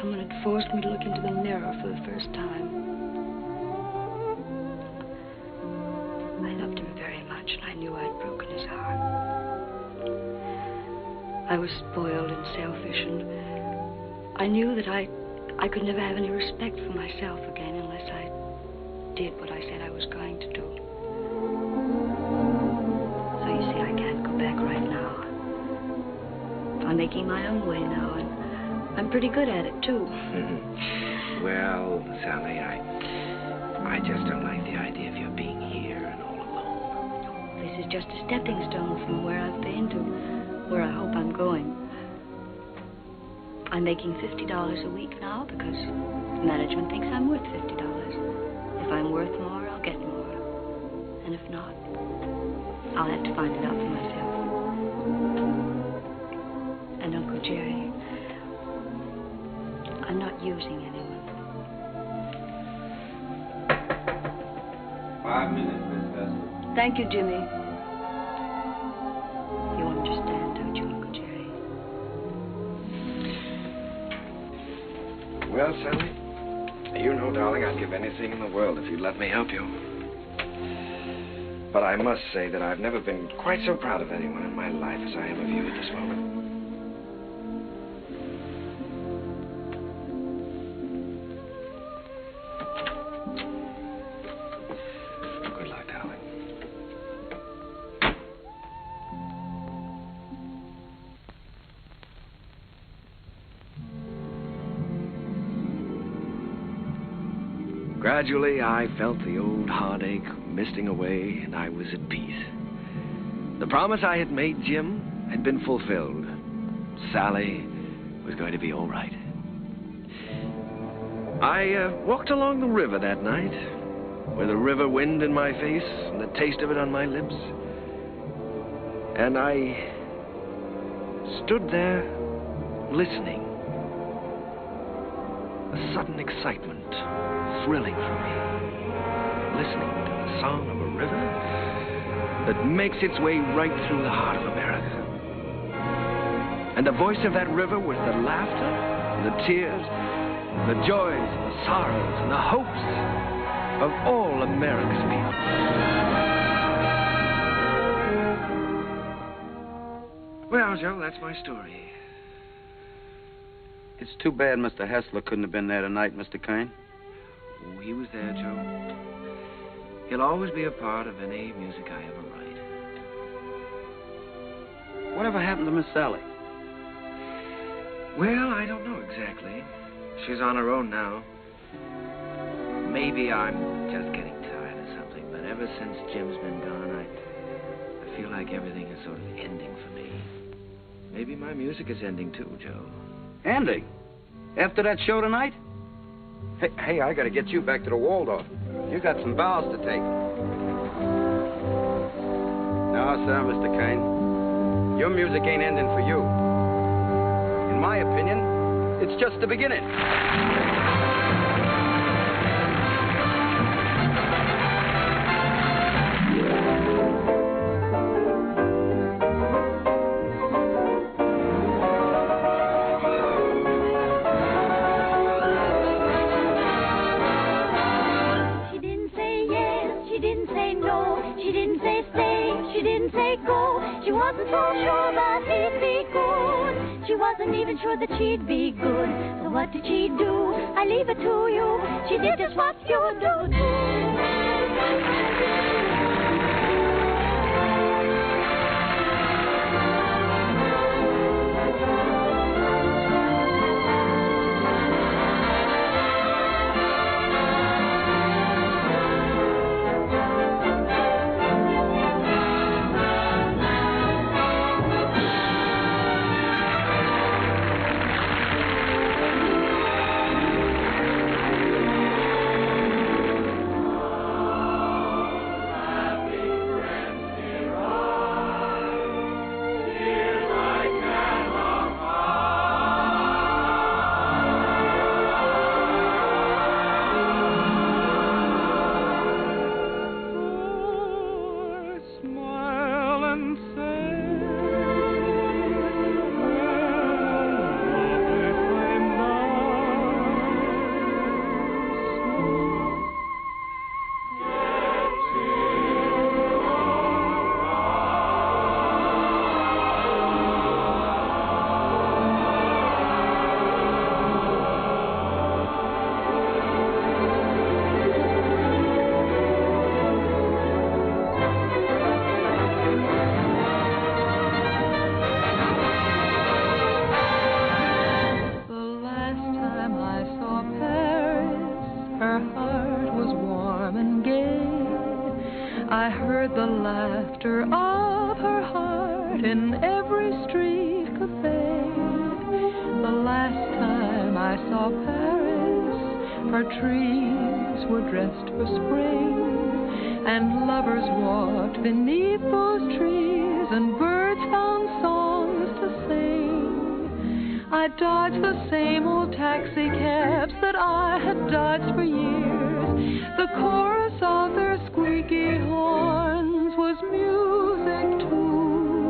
someone had forced me to look into the mirror for the first time. I loved him very much, and I knew I'd broken his heart. I was spoiled and selfish, and I knew that I could never have any respect for myself again unless I did what I said I was going to do. So you see, I can't go back right now. I'm making my own way now, and I'm pretty good at it, too. Well, Sally, I just don't like the idea of you being here and all alone. This is just a stepping stone from where I've been to where I hope I'm going. I'm making $50 a week now because management thinks I'm worth $50. If I'm worth more, I'll get more. And if not, I'll have to find it out for myself. And Uncle Jerry, I'm not using anyone. 5 minutes, Miss Hester. Thank you, Jimmy. You understand, don't you, Uncle Jerry? Well, Sally, you know, darling, I'd give anything in the world if you'd let me help you. But I must say that I've never been quite so proud of anyone in my life as I am of you at this moment. Good luck, darling. Gradually, I felt the old heartache misting away, and I was at peace. The promise I had made Jim had been fulfilled. Sally was going to be all right. I walked along the river that night, with the river wind in my face and the taste of it on my lips. And I stood there listening. A sudden excitement thrilling for me, listening to the song of a river that makes its way right through the heart of America. And the voice of that river was the laughter, the tears, the joys, the sorrows, and the hopes of all America's people. Well, Joe, that's my story. It's too bad Mr. Hessler couldn't have been there tonight, Mr. Kane. Oh, he was there, Joe. He'll always be a part of any music I ever write. Whatever happened to Miss Sally? Well, I don't know exactly. She's on her own now. Maybe I'm just getting tired of something, but ever since Jim's been gone, I feel like everything is sort of ending for me. Maybe my music is ending too, Joe. Ending? After that show tonight? Hey, I gotta get you back to the Waldorf. You got some vows to take. No, sir, Mr. Kane. Your music ain't ending for you. In my opinion, it's just the beginning. didn't say no, she didn't say stay, she didn't say go. She wasn't so sure that he'd be good. She wasn't even sure that she'd be good. So what did she do? I leave it to you. She did just what you do. I heard the laughter of her heart in every street cafe. The last time I saw Paris, her trees were dressed for spring, and lovers walked beneath those trees, and birds found songs to sing. I dodged the same old taxi cabs that I had dodged for years. The chorus of their squeaky horns was music to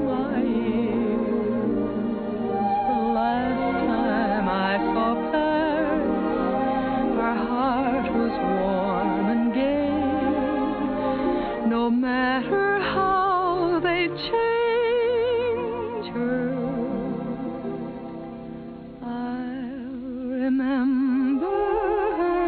my ears. The last time I saw Paris, her heart was warm and gay. No matter how they change her, I'll remember her.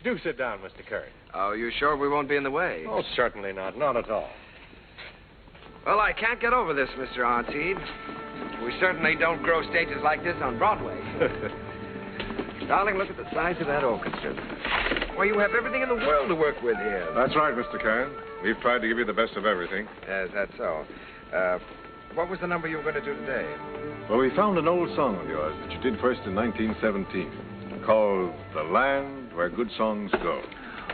Do sit down, Mr. Kern. Oh, you sure we won't be in the way? Oh, certainly not. Not at all. Well, I can't get over this, Mr. Artide. We certainly don't grow stages like this on Broadway. Darling, look at the size of that orchestra. Why, you have everything in the world to work with here. That's right, Mr. Kern. We've tried to give you the best of everything. Yes, that's so. What was the number you were going to do today? Well, we found an old song of yours that you did first in 1917, called The Land Where Good Songs Go.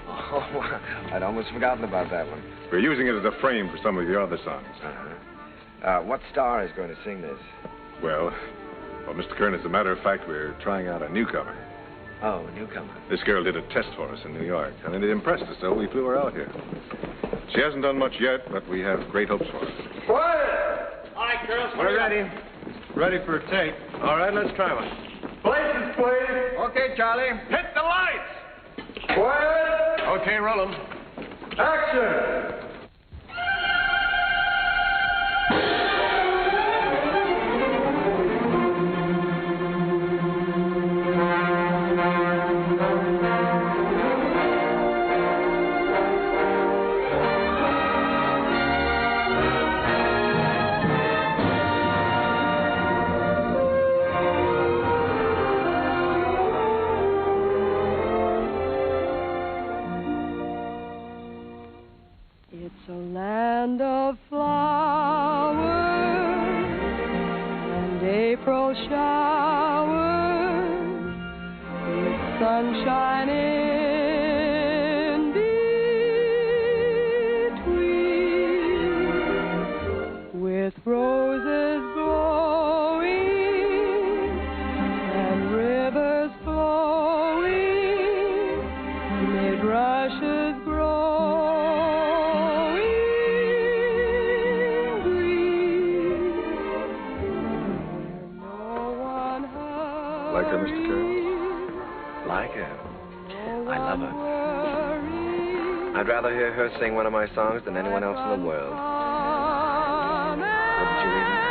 Oh, I'd almost forgotten about that one. We're using it as a frame for some of your other songs. What star is going to sing this? Well, Mr. Kern, as a matter of fact, we're trying out a newcomer. Oh, a newcomer. This girl did a test for us in New York, and it impressed us, so we flew her out here. She hasn't done much yet, but we have great hopes for her. Quiet! All right, girls, We're ready. Ready for a take. All right, let's try one. Places, please. Okay, Charlie. Hit the lights. Quiet. Okay, roll 'em. Action. grasses growing green. No one has Like her, Mr. Carroll? Like her? I love her. I'd rather hear her sing one of my songs than anyone else in the world. Wouldn't you even?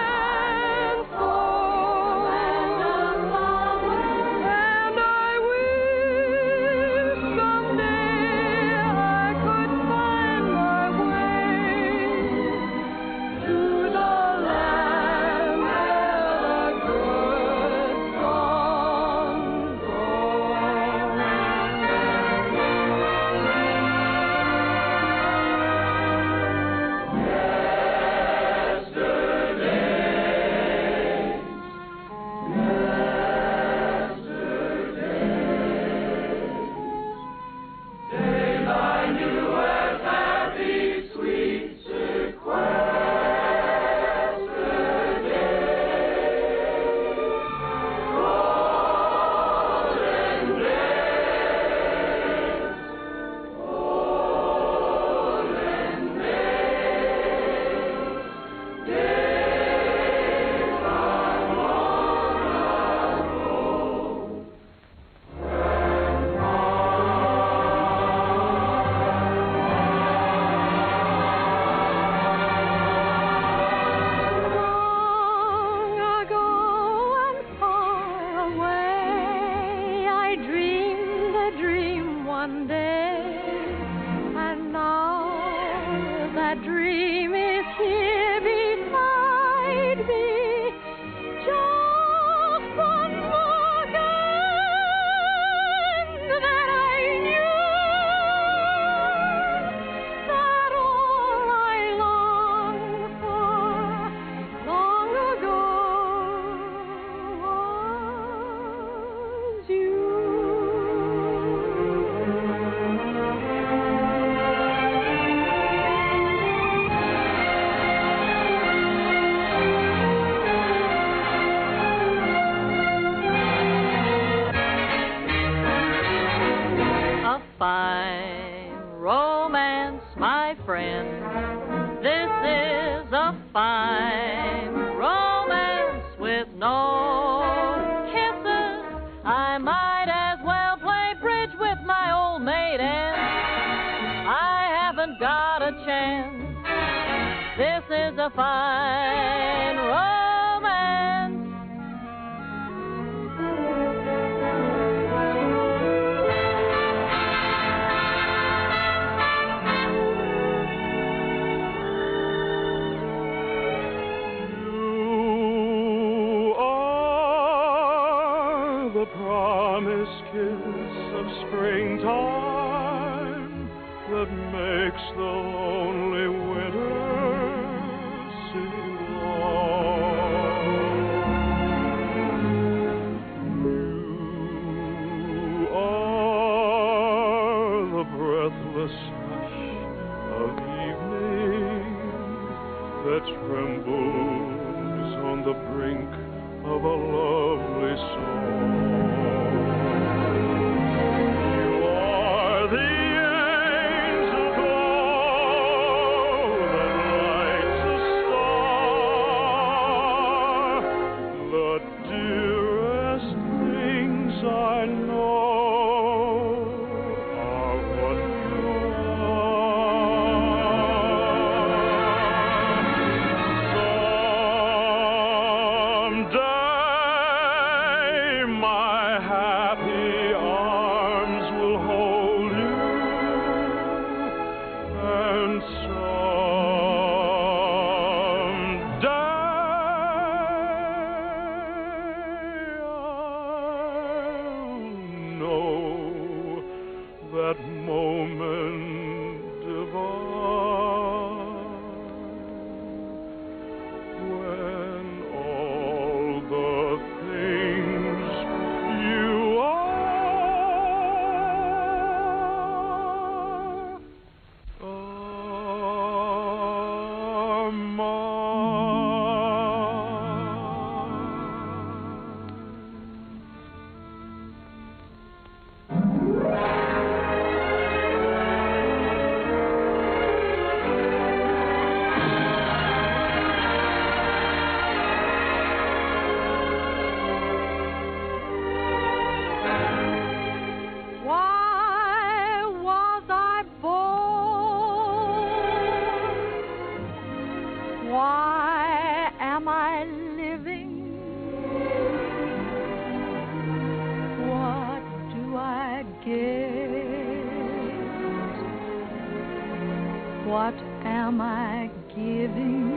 what am I giving?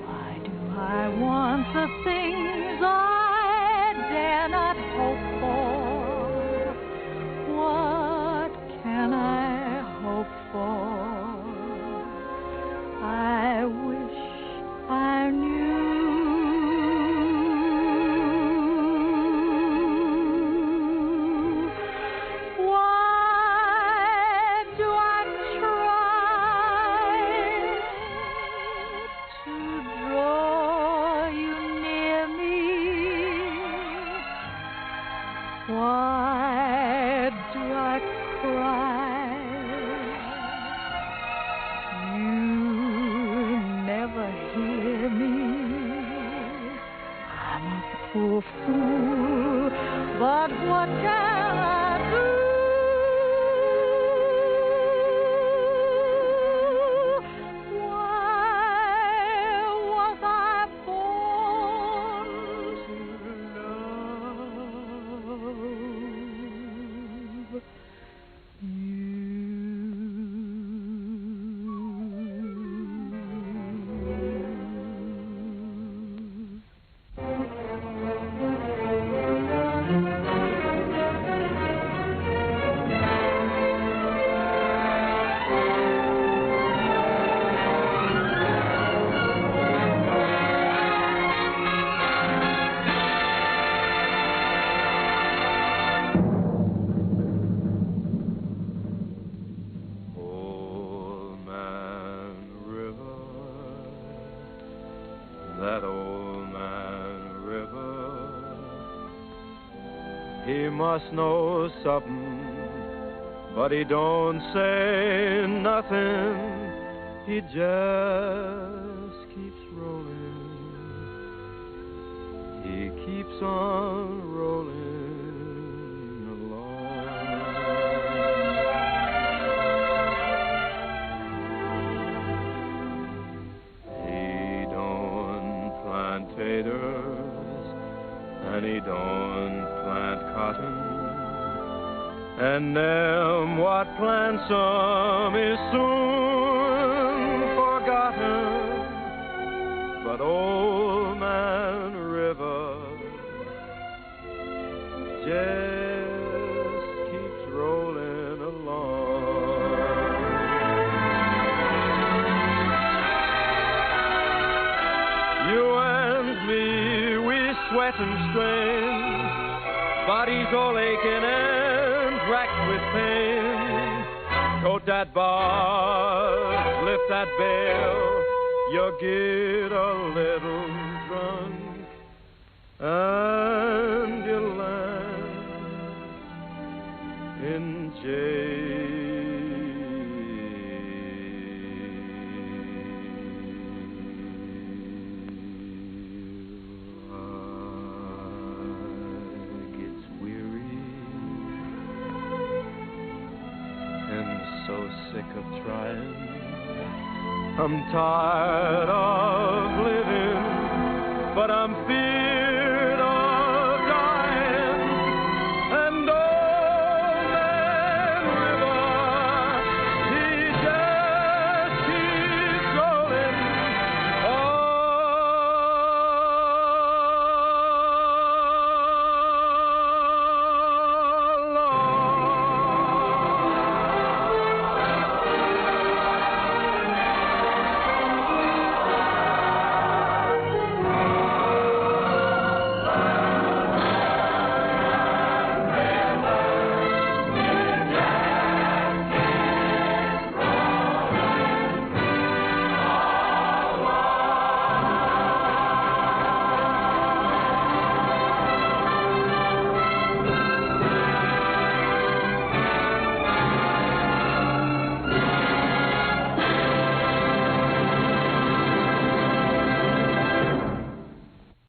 Why do I want the things I dare not hope for? What can I hope for? I wish I knew. Why do I try to draw you near me? Why do I cry? You never hear me. I'm a poor fool, but what can I do? Why was I born to love Old Man River, that old man River, he must know something, but he don't say nothing. He just keeps rolling. He keeps on rolling along. He don't plant taters, and he don't plant cotton, and them what plants 'em is soon forgotten. But old man River just keeps rolling along. You and me, we sweat and strain, bodies all aching and racked with pain. Tote that bar, lift that bale, you get a little drunk, and you land in jail. Gets weary and so sick of trying. I'm tired of living, but I'm feeling